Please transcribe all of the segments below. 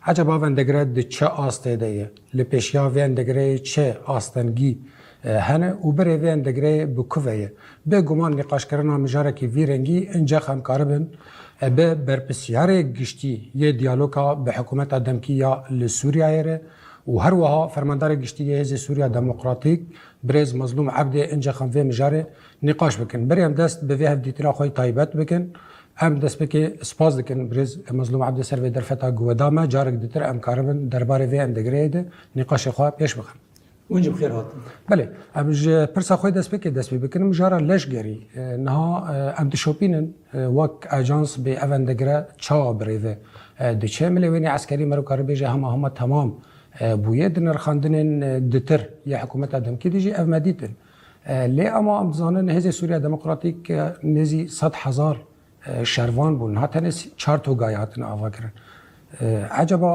عجب اندگرد چه آسته دیه لپیشیا و اندگره چه آستنگی هنه و بره و اندگره بکویه به گمان نقاش کردن مجاره که ویرنگی انجا خمکاربن به برپسیار گشتی یه دیالوگا به حکومت دمکی یا لسوریه ره و هر وها فرماندار گشتی هز سوریا دموکراتیک برز مظلوم عبد انجا خم و مجاره نقاش بکن بری هم دست به وی دیترا خوی تایبت بکن ام دست بکی سپاس دکن برز مظلوم عبد سر و درفتا گودامه جارک دیتر ام کاربن درباره وی اندگره ده نقاش خواه پیش بخن وینجا بخیر هات بله امج پرسا خوی دست بکنم جارا لشگری نها ام تشوپینن وک اجانس به اوندگره چا بریوه دچه ملوینی عسکری مرو کار بیجه همه تمام بویه دنر خاندنن دتر یا حکومت ادم کی دیجی اف مدیتن لی اما ام زانن هز سوریا دموکراتیک نزی 100,000 شروان بون هاتن 4 تو گایاتن آوا کرن عجبا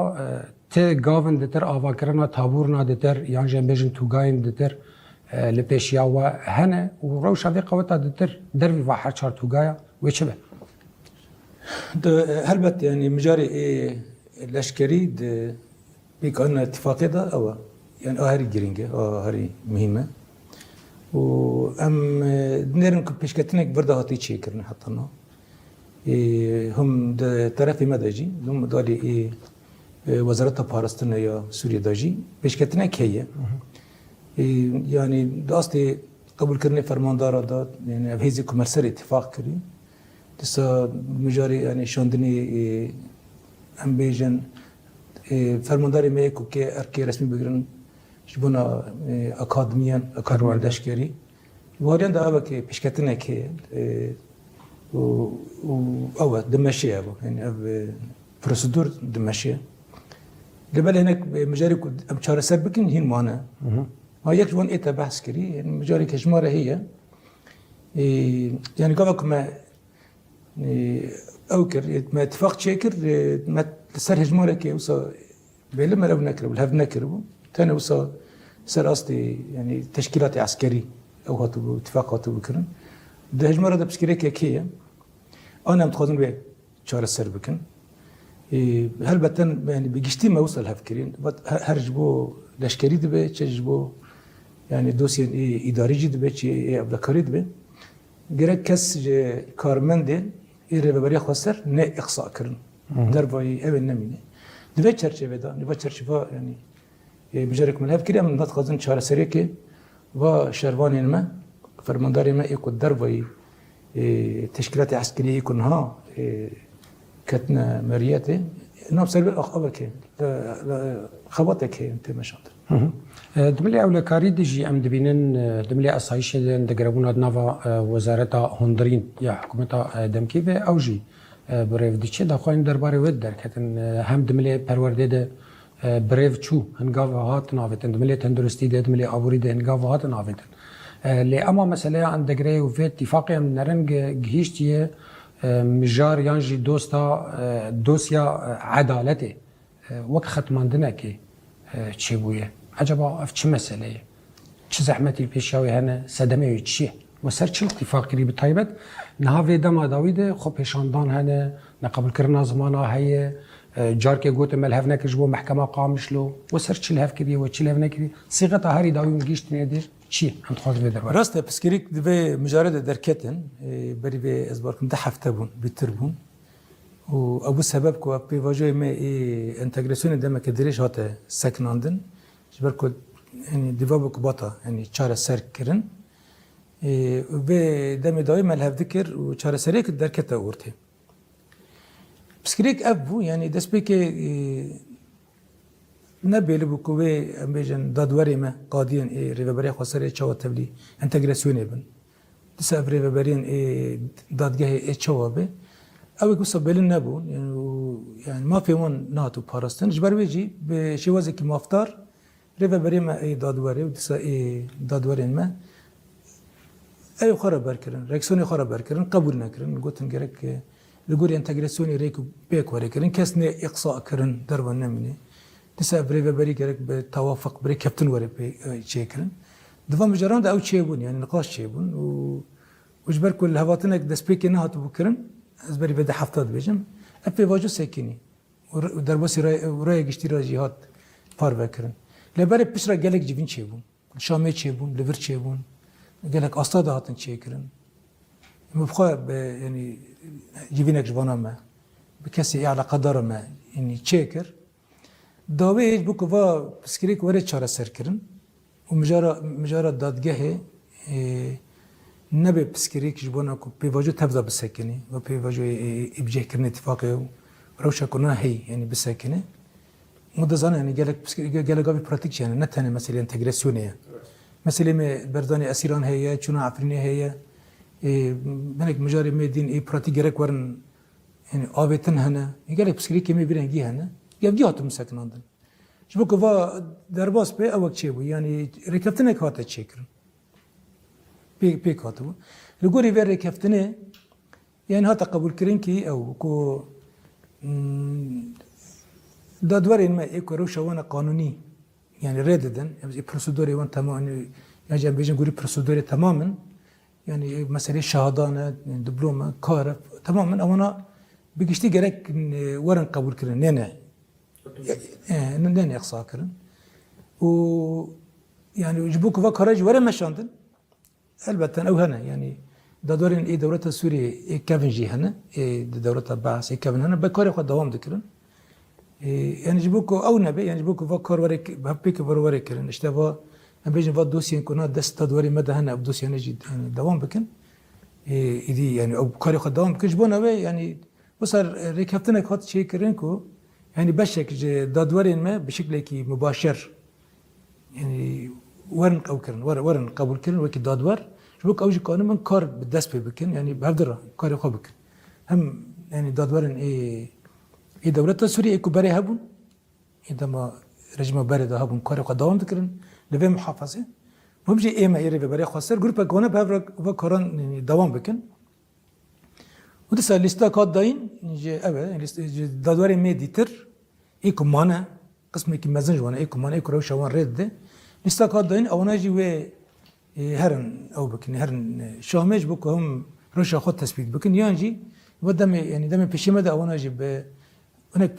ته گاون دتر آوا کرنا تابور نا دتر یان جن بجن تو گاین دتر لپیشیا و هنه و روشا وی قوتا دتر دروی واحد 4 تو گایا و چبه هلبت يعني مجاري الاشكري بيكون اتفاقية ده او يعني هاري جرينجة هاري مهمة وام نيرن بيشكتنك برضه هاتي تشيكرنا حطنا هم طرفي مداجي هم دالي وزارة بارستان يا سوريا داجي بيشكتنك هي يعني داستي قبول كرني فرماندار دا يعني هيزي كومرسر اتفاق كري دسا مجاري يعني شاندني ام بيجن فرمانداری میکو که ارکی رسمی بگیرن جبونا اکادمیان اکادمی دشکری واریان دا اوه که پیشکتنه که اوه دمشیه ابو يعني او پروسیدور دمشیه لبال هناك مجاري ام چاره سر بکن هین مانه ما یک جوان ایتا بحث کری يعني مجاري کشماره هي يعني قابل ما اوكر ما اتفاق شاكر ما سر هجمارة كي وصا بيلما لو نكرب الهف نكربو تاني وصا سر قصدي يعني تشكيلات عسكري او هاتو اتفاق هاتو بكرن ده هجمارة ده بسكري كي انا متخاذن بيه شهر السر بكن هل بتن يعني بيجشتي ما وصل هفكرين هرجبو لشكري دبي تشجبو يعني دوسي اداري دبي تشي ابلكاري دبي جرك كس كارمندي رهبری خواستر نه اقصا کردن در وای اول نمینه دوی چرچه دا دوی چرچه یعنی بجارک ملحف کردیم من نتخذن چهار سری که و شروانی ما فرمانداری ما یکود در وای تشکیلات عسکری کنها کتنا مریته نام سر اخبار که خباته که انت مشاد دملی اولکاری دیجی ام دبینن دملی اسایش دگربون نوا وزارت هندرین یا حکومت دمکی به اوجی بریو دیچه دخواین درباره ود درکتن هم دملی پرورده ده بریو چو هنگاو هات ناویتن دملی تندرستی ده دملی آوری ده هنگاو هات ناویتن لی اما مسئله عن دگره و فی اتفاقی هم نرنگ گهیشتیه مجار یانجی دوسیا عدالته وک ختماندنه که چی بویه عجبا اف چه مسئله چه زحمتی پیشاوی هنه صدمه چیه و سر چه اتفاقی ری بطایبت نها ویده ما داویده خب پیشاندان هنه نقبل کرنا زمانه هیه جار که گوت ملحف نکرش بو محکمه قامش لو و سر چه لحف کردی و چه لحف نکردی صیغت هری داوی مگیشت نیدیر چیه هم تخواهد ویده بار راسته پسکریک دوی مجارد درکتن بری به ازبارکم ده هفته بون بیتر بون و ابو سبب کو اپی واجه ما انتگراسیون دم که درش هاته سکناندن جبر کو يعني ديفابو كباتا يعني چاره سر کرن و دم دای ملحف ذکر و چاره سریک درکتا ورته بسکریک ابو يعني دس بك نبيل بو كوي امبيجن دادوري ما قادين ريفبري خسر چوا تبلي انتگراسيون ابن دس ريفبرين دادگاه چوا به او كوسا بلن نبون يعني ما فيمون ناتو باراستن جبر ويجي بشوازي كي مافتار رهبری ما ای دادواری و دسا ای دادوارین ما ای خراب برکردن رکسونی خراب برکردن قبول نکردن گفتن گرک لگوری انتگراسیونی ریکو بیکواری کردن کس نه اقصا کردن در و نمینه دسا رهبری گرک به توافق بری کپتن وری به چه کردن دوام جران ده او چه بون یعنی نقاش چه بون و جبر کل هواتنک دست پیک نه هاتو بکردن از بری به 70 بیجم اپی واجو سکنی و درباسی رای گشتی را جهاد پار بکرن لبر پشرا گلک جوین چه بون شامی چه بون لور چه بون گلک استاد هاتن چه کرن مبخوا یعنی جوینک جوانا ما بکسی علاقه داره ما یعنی چه کر داویج بو که وا پسکریک وره چاره سر کرن و مجارا دادگاه نبی پسکریک جوانا کو پیواجو تبدا بسکنی و پیواجو ابجه کرن اتفاقه و روشا کنا هی یعنی بسکنه مدزانه یعنی گلک آبی پراتیک یعنی نه تنه مثلا انتگراسیونه مثلا بردانی اسیران هیه چون عفرینی هیه منك مجاري مدين براتيك رك ورن يعني آبتن هنا يقولك بسكري كمية بيرنجي هنا يبدي هاتم ساكن عندن شبك فا درباس به أوك شيء يعني ركبتنا كهات تشكرن بي كاتو لقولي في ركبتنا يعني هات قبول كرينكي أو كو دادورين ما يكو روشة وانا قانوني يعني رددن يعني بروسيدوري وان تمام يعني جنب بيجن قولي بروسيدوري تماما يعني مسألة شهادانة دبلومة كارف تماما أنا بيجتي جرك ورن قبول كرن نينا نينا إقصاء كرن و يعني يجبوك فكرج ورن مشاندن البته أو هنا يعني دادورين إيه دولة سوريا إيه كافن جي هنا إيه دولة بعث إيه كافن هنا بكاري خد دوام ذكرن يعني يجبوك أو نبي يعني يجبوك فكر ورك بحبك ورك كرن اشتباه بيجي فات دوسين كنا دست تدوري مدى هنا بدوسين نجي يعني دوام بكن إيدي يعني أو كاري خد دوام بكنش بونا بي يعني وصار ركبتنا كات شيء كرنكو يعني بشكل دادورين ما بشكل كي مباشر يعني ورن أو كرن ورن قبول كرن وكي دادور شبوك أوجي كانوا من كار بالدست بكن يعني بهدرة كاري خو بكن هم يعني دادورين إيه دولة سوريا إكو بري هبون عندما رجم بري ده هبون كاري خد دوام بكرن لبه محافظه ممجي ايما يري بري خسر جروب كونا بهفر وكران يعني دوام بكن ودسا لستا كاد داين جي ابا دادوري ميديتر ايكو مانا قسم كي مزنج وانا ايكو مانا ايكو روشا وان ريد ده لستا كاد داين اونا جي وي هرن او بكن هرن شامج بكو هم روشا خود تثبيت بكن يانجي ودم يعني دم بشيمه اونا جي ب هناك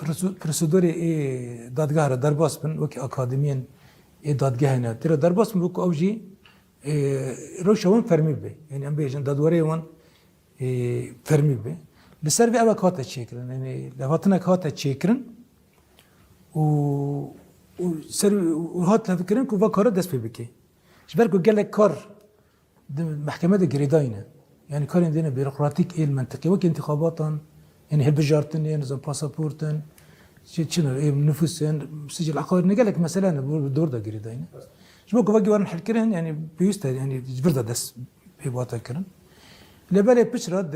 بروسيدوري اي دادگاه درباس بن وكي اكاديميين دادگاه نه ترى درباس ملوك أوجي روشون فرمي به يعني أم بيجن دادوري وان فرمي به لسر في أبغى كات تشيكرن يعني لهاتنا كات تشيكرن وسر وهات تفكرن كوفا كار دست بيبكي شبركو قال لك كار محكمة جريداينه يعني كار عندنا بيروقراطيك إيه المنطقي وكي انتخاباتن يعني هالبجارتن يعني نظام باسبورتن شنو نفوسين سجل عقاري نقول لك مثلا بالدور ده جريدين شبوك باقي ورن حلكرن يعني بيست يعني جبرده دس بيباتا كرن لبالي بشرد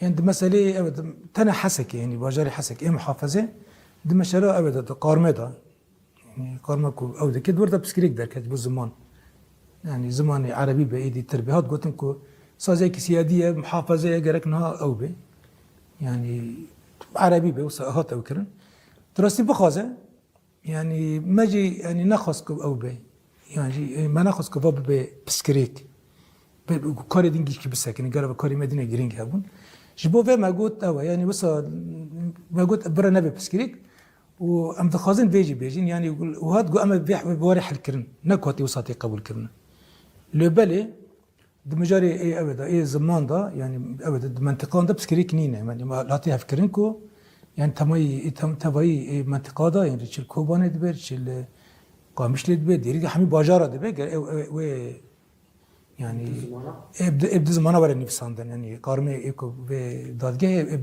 يعني مسألة أبد تنا حسك يعني باجاري حسك إيه محافظة ده مشاريع أبد قارمة ده يعني قارمة أو ده كده ورده بسكريك ده كده بالزمان يعني زمان عربي بأيدي تربيات قلت لكم صار سيادية محافظة جركنها أو به يعني عربي بوسا هات أو كرن تراسي بخازة يعني ما جي يعني نخص أو بي يعني ما نخص كفاب بسكريك بكاري دينجي كي بسكني قالوا بكاري مدينة جرينج هابون جبوا في ما قلت أو يعني بس ما قلت برا نبي بسكريك وأم تخازن بيجين يعني وهاد جو أما بيح بوارح الكرن نكوتي وساطي قبول كرن لو بالي دمجاري إيه أبدا إيه زمان ده يعني أبدا منطقة ده بسكريك نينة يعني ما لاتيها فكرنكو يعني تماي منطقة ده يعني شل كوبانة دبر شل قامش لدبر ديري حمي باجارة دبر و يعني ابد زمانه ولا نفساندن يعني قارمة إيكو بدادجه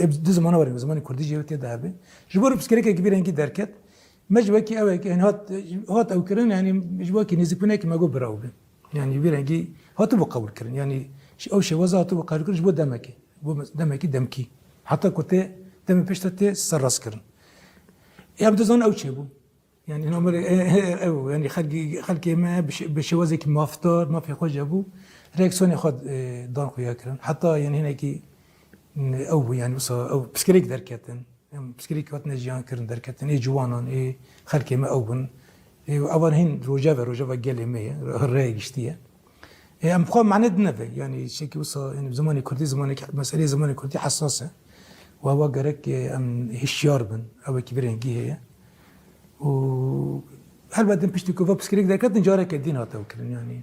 ابد زمانه ولا زمان كردي جوت ده جبر بسكريك كبير إنك دركت مجوكي أو يعني هات أو كرن يعني مجوكي نزبونك ما جو براو يعني بيرنجي هات بقول كرن يعني أو شيء وزات بقول كرن جبوا دمكي حتى كنت دم بيشتت سرس كرن يبدو زون أو شيء بو يعني نمر أو يعني خلقي ما بشوازك ما فطار ما في خوج أبو ريكسون ياخد دان خويا كرن حتى يعني هنا كي أو يعني بس أو بسكريك دركتن بسكريك واتنا جيان كرن دركتن إيه جوانان إيه خلقي ما أوبن إيه أول هين روجافا جالي مية الرأي جشتيه أم بخوام معناه دنفع يعني شيء كي وصل يعني زماني كردي مسألة زماني كردي حساسة وهو جرك ام هشيار بن او كبيرنجي هي و هل بدن بيشتي كوفا بسكريك ده كدن جارك الدين هاتا وكرن يعني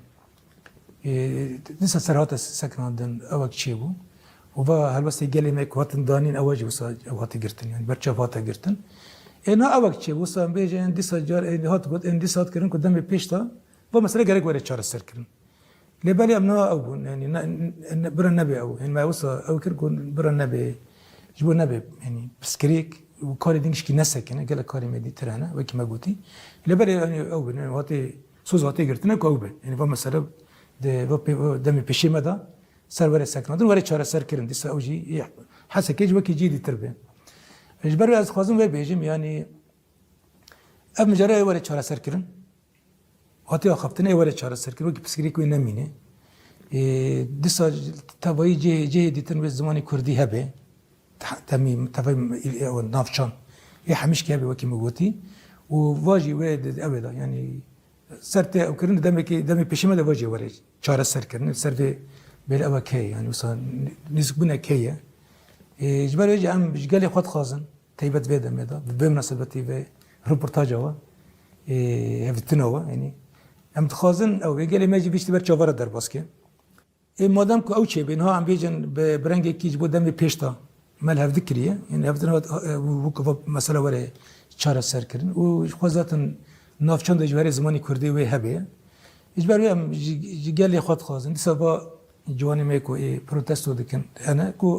نسا سرهاتا سكن عندن او تشيبو وفا هل بس يجلي ميك واتن دانين اواجي وسا واتي جرتن يعني برشا فاتا جرتن انا او تشيبو وسا بيجي عندي سجار هات قد عندي سات كرن قدام بيشتا فمثلا جرك ولا تشار السر كرن لبالي امنا او يعني بر النبي او يعني ما وصل او كركون بر النبي جبوا النبي يعني بسكريك وكاري دينش كي نسك يعني قال كاري مديترانا وكي ما قلتي لبالي يعني او يعني واتي سوز واتي قرتنا كوبه يعني فما سرب دمي بشي مدى سر ورا سكن دون ورا تشار سر كرن دي اوجي حاسه كيج وكي جيدي تربه اجبر از خوازم و بيجم يعني اب مجرى ورا تشار سر كرن هاتي خفتني ولا تشار سر كرن وكي بسكريك وينمينه دسا تبعي جي ديتن بالزماني كردي هبه تميم تفهم نافشان يحمش كابي وكي موتي وواجي واد ابدا يعني سرت او كرن دمي بشمه ده واجي وري چار سر كرن سر بيل ابا كي يعني وصل نسبنا كي اجبر يجي ام بجالي خد خازن تيبت بيدا ميدا بمناسبتي في ريبورتاج هو هفتنوا يعني ام تخازن او يجي ما يجي بيشتبر چاور در باسكي مادام که او چه بینها هم بیجن به برنگ کیج بود دمی پیشتا مال هف ذکریه یعنی هفتن وقف مثلا وره چهار سر کردن و خوازاتن نافچند اجباری زمانی کردی و هبه اجباری هم جگلی خود خازن دیسا با جوانی میکو پروتستو دکن انا کو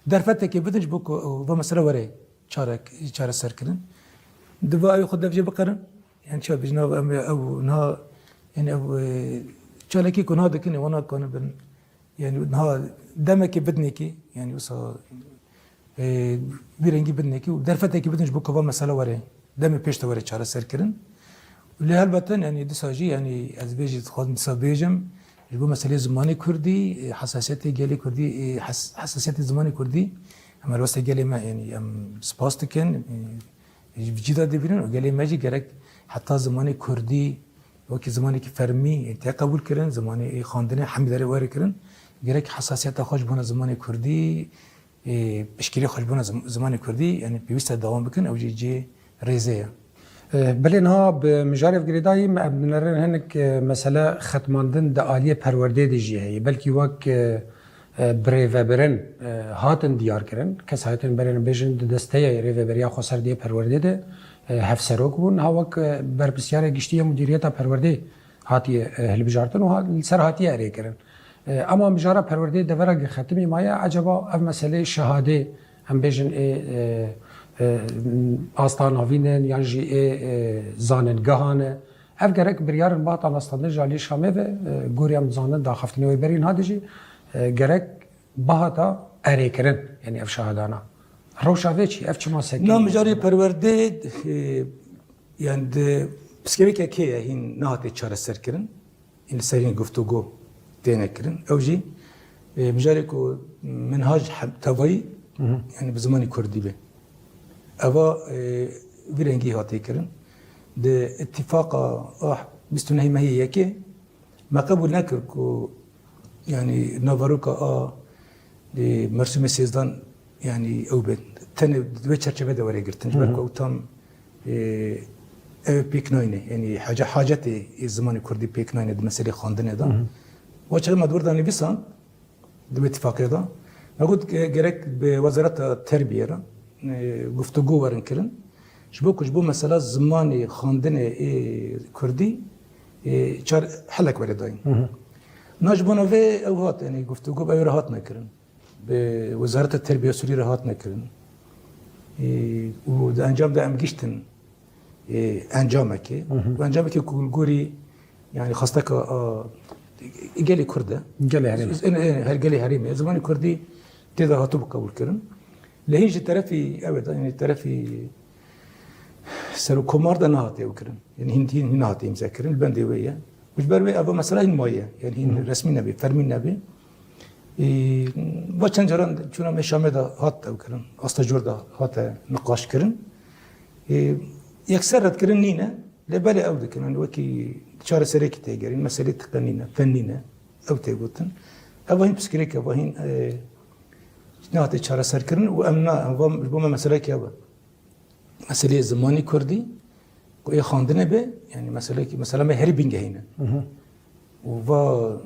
در فته که بدنج بکو و مثلا وره چهار سر کردن دوا ای خود دفجه بقرن یعنی چه بجنا او نه یعنی او چالکی کنها دکنی وانا کنه بن يعني نها دمك بدنيكي يعني وصا بيرنجي بدنيكي ودرفتك بدنج بوكو مساله وري دم بيشتا وري چاره سر كرن اللي هالبتن يعني دساجي يعني از بيجي خود مسابيجم يبقى مساله زماني كردي حساسيتي جالي كردي حساسيتي زماني كردي اما الوسط جالي ما يعني ام سباستكن جدا دبرين وجالي ماجي جرك حتى زماني كردي وكي زماني كي فرمي انت قبول كرن زماني خواندنه حمداري واري كرن جرك حساسيت خوش بونه زماني كردي بشكيري خوش بونه زماني كردي يعني بيوست دوام بكن او جي ريزيا بلينها بمجارف جريداي بنرن هنك مساله ختماندن د عالیه پرورده دی جی هي بلکې وک بریوبرن هاتن دیار کرن کس هاتن برن بجن د دسته ریوبریا خو سر دی پرورده ده هفسروک بون هاوک بر بسیار گشتی مدیریت پرورده هاتی هل بجارتن و سر هاتی اری کرن اما مجاره پرورده د ورق ختمی مایا عجبا اف مساله شهاده هم بجن آستان هاوینن یعنی جی زاننگاهانه اف گرک بریارن باطن استانه جالی شامه و گوریم زانن دا خفتنی و برین هادجی گرک باهاتا اری کرن یعنی اف شهادانا روشاوی چی اف چما سکی نه مجاره پرورده يعني بسكيبك كي هين نهات تشار سر كرن ان سرين گفتگو دينا كرن اوجي مجاركو منهاج تبعي يعني بزماني كردي به اوا فيرنجي هاتي كرن ده اتفاق بستنهي ما هي يكي ما قبل نكر كو يعني نافاروكا مرسوم سيزدان يعني اوبن تاني دوي چرچبه دوري گرتن بركو تام بيك ناينه يعني حاجتي الزمان الكردي بيك ناينه المسألة خاندنه ده وشغل ما دوردان لبسان دو اتفاقية ده نقول جرك بوزارة التربية گفتگو ورن کرن جبو مسألة زمان خاندنه كردي چار حلق ورد داين ناجبونا في او هات يعني گفتگو بايو راحت نکرن بوزارة التربية سوري راحت نکرن و ده انجام ده ام گشتن انجامك وانجامك كولغوري يعني خاصتك جالي كرده جالي هريمه جالي هريمه زمان كردي تدا هاتو قبول كرن لهيج طرفي ابدا يعني طرفي سرو كومار ده نهاتي وكرن يعني هين نهاتي مذكرن البندويه مش بروي ابو مثلا المويه يعني هين رسمي نبي فرمي نبي وچن جران چون مشامه ده هات وكرن استاجور ده هات نقاش كرن يكسر كرن نينا لبالي او دكن يعني وكي شار سريك تيجرين مسألة تقنينة فنينة او تيغوتن ابوهين بسكريك ابوهين نهات چاره سرکردن و امنا بو مسئله که با مسئله زمانی کردی و ای خواندنه به یعنی مسئله که مثلا به هری بینگه هینه و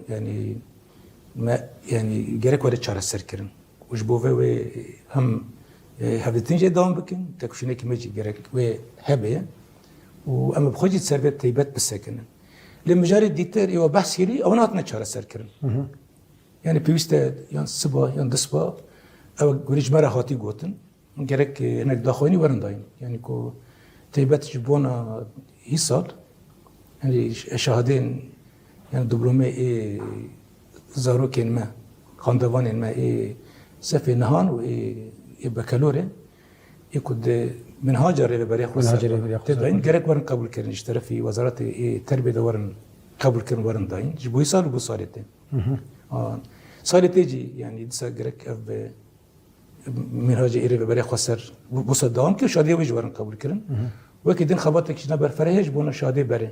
یعنی ما یعنی گرک ولی چاره سرکردن وش بو و هم هفدتین جه دام بکن تکوشینه که میجی گرک و هبه و اما بخوجی سربت تیبت بسکنن لمجاری دیتر ایو بحث کردی اون هاتنه چاره سرکردن yani peviste yan sıba yan dısba ev guric mera hati gotin gerek enek daxoyni warin dayın yani ko teybet ji bona hisal yani şahadên yani diplome zarokên me xandevanên me sefê nihan û bekalorê ku de minhaca rêveberiya xwe dayın gerek warin kabul kirin ji terefî wezaretê terbiyê de warin kabul kirin warin dayın ji bu hisal û bu salê te صارت يعني دسا جرك اف منهاج ايري بري خسر بوس دوام كي شادي ويج ورن قبول كرن وكيدن خبطك شنا بر فرهج بونا شادي بري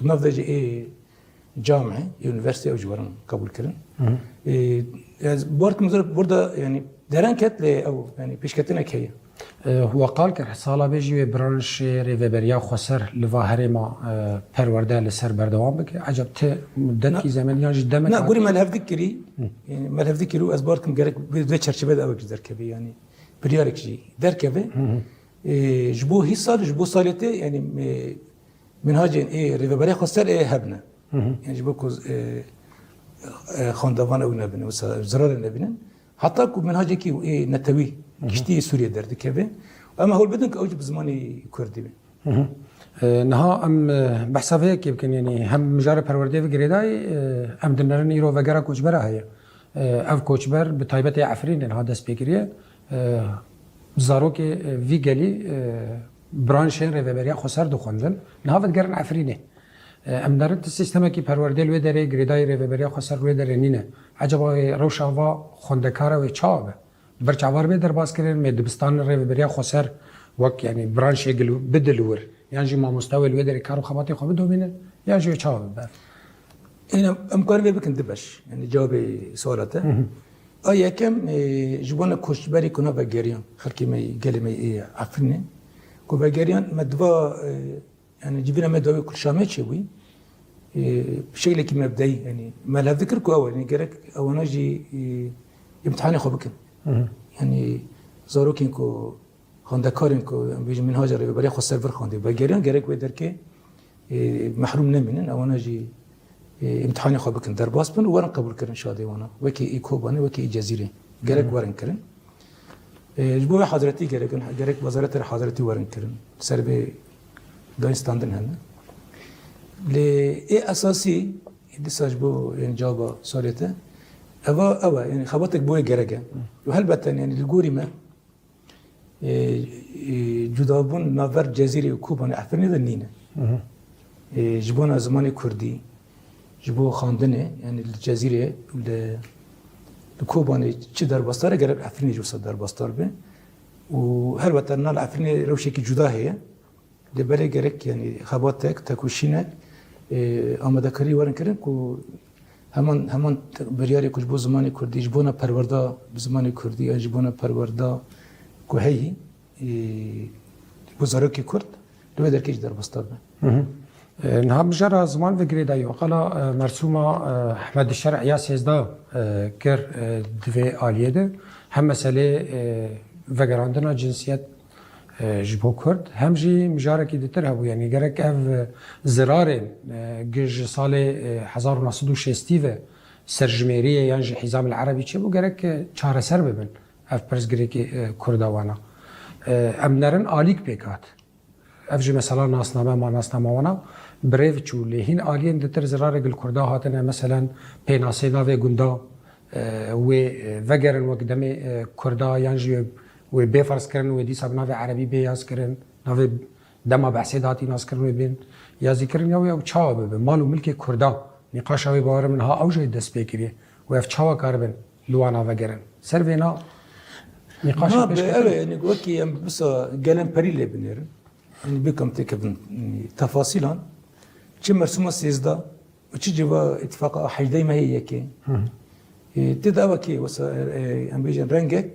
نفذ اي جامعه يونيفرسيتي او جورن قبول كرن بورت مزر بردا يعني دران كت او يعني بيشكتنا كيه هو قال که سالا بیجی برانش ریوبریا خسر لواهره ما پرورده لسر بردوام بکه عجب ته مدت کی زمان یعنی دمت نه گوری ملهف ذکری يعني ملهف ذکری و از بارکم گرک به چرچبه دا وجه درکبی يعني بريارك جي دركبه جبو هيصال جبو صالته يعني منهاج ايه ريفبري خسر ايه هبنا يعني جبو كوز خاندوان او نبنه وزرار نبنه حتى كو منهاج كي ايه نتوي كشتي سوريا دردكبه اما هو بدن اوج بزماني كردي نها ام بحسابه كي يمكن يعني هم مجار پرورده و گریدای ام دنرن ایرو وگرا کوچبر هيا اف کوچبر به تایبت عفرین نه دست بگیریه زاروک وی گلی برانشن ریوبریا خسر دو خوندن نه ود گرن عفرینه ام درت سیستم کی پرورده لو دره گریدای ریوبریا خسر رو دره نینه عجبا روشاوا خوندکار و چاب برچاوار به در باز کردن می دبستان ریوبریا خسر وک يعني برانش يقلو بدلور يعني ما مستوى الودري كارو خباطي خو بدو مين يعني جو تشاو بقى هنا امكار بك ندبش يعني جوابي سؤالته اي كم جبنا كوشبري كنا بجريان خركي ما قال ما عفني كو بجريان مدوا يعني جبنا مدوا كل شامل شوي بشكل كي مبدئي يعني ما لا ذكر كو اول يعني قالك او انا جي امتحاني خو بك يعني زاروكين كو خاندکارین که بیش منهاج رو برای خود سرور خانده و گریان گرک و در که محروم نمینن اونا جی امتحانی خواب بکن در باز بن و ورن قبول کردن شاده وانا وکی ای کوبانه وکی ای جزیره گرک ورن کردن جبوه حضرتی گرک وزارت حضرتی ورن کردن سر به دانستاندن هنه لی ای اساسی دیساج بو این جواب سالته اوا يعني خبطك بوي جرجة وهلبة يعني الجوري ما جدابون نافر جزيرة وكوبان أحفرني ذنينا جبونا زماني كردي جبو خاندنة يعني الجزيرة الكوبان شي دار بستار جرب أحفرني جوسا دار بستار به وهلبة نال أحفرني روشي كي جدا هي لبالي جرك يعني خبطك تكوشينك آماده کاری ورن کردن که همان بریاری کش بو زمانی کردی جبونا پرورده زمانی کردی جبونا پرورده که هی بزرگی کرد دوی در کیش در بستر به نهاب جرا زمان وگری دایو قلا مرسوما احمد الشرع یا سیزده کر دوی آلیه ده هم مسئله وگراندنا جنسیت جبو کرد هم جی مجاره کی دیتر هبو یعنی گرک اف زرارن گج سال 1960 و سرجمهریه یعنی حزام العربی چه بو گرک چهار سر ببن اف پرزگری کی کردوانا امنرن آلیک بکات اف جی مثلا ناسنامه ما ناسنامه وانا بریف چو لهین آلین دیتر زرار گل کردا هاتنه مثلا پیناسه ناوی گندا و وگرن وقدم کردا یعنی و بفرض کردن و دیسا ناو عربی بیاز کردن ناو دما بحثی داتی ناز کردن و بین یا ذکر یا چاو به مال و ملک کردا نقاش اوی بار منها اوج دست بگیری و اف چاو کاربن لوانا وگرن سر وینا نقاش پیش کرد یعنی وکی ام بس گلن پری لبنیر یعنی بکم تکبن تفاصیلا چه مرسوم 13 و چه جوا اتفاق حجدی ما هي که تدا وكي وس ام بيجن رنجك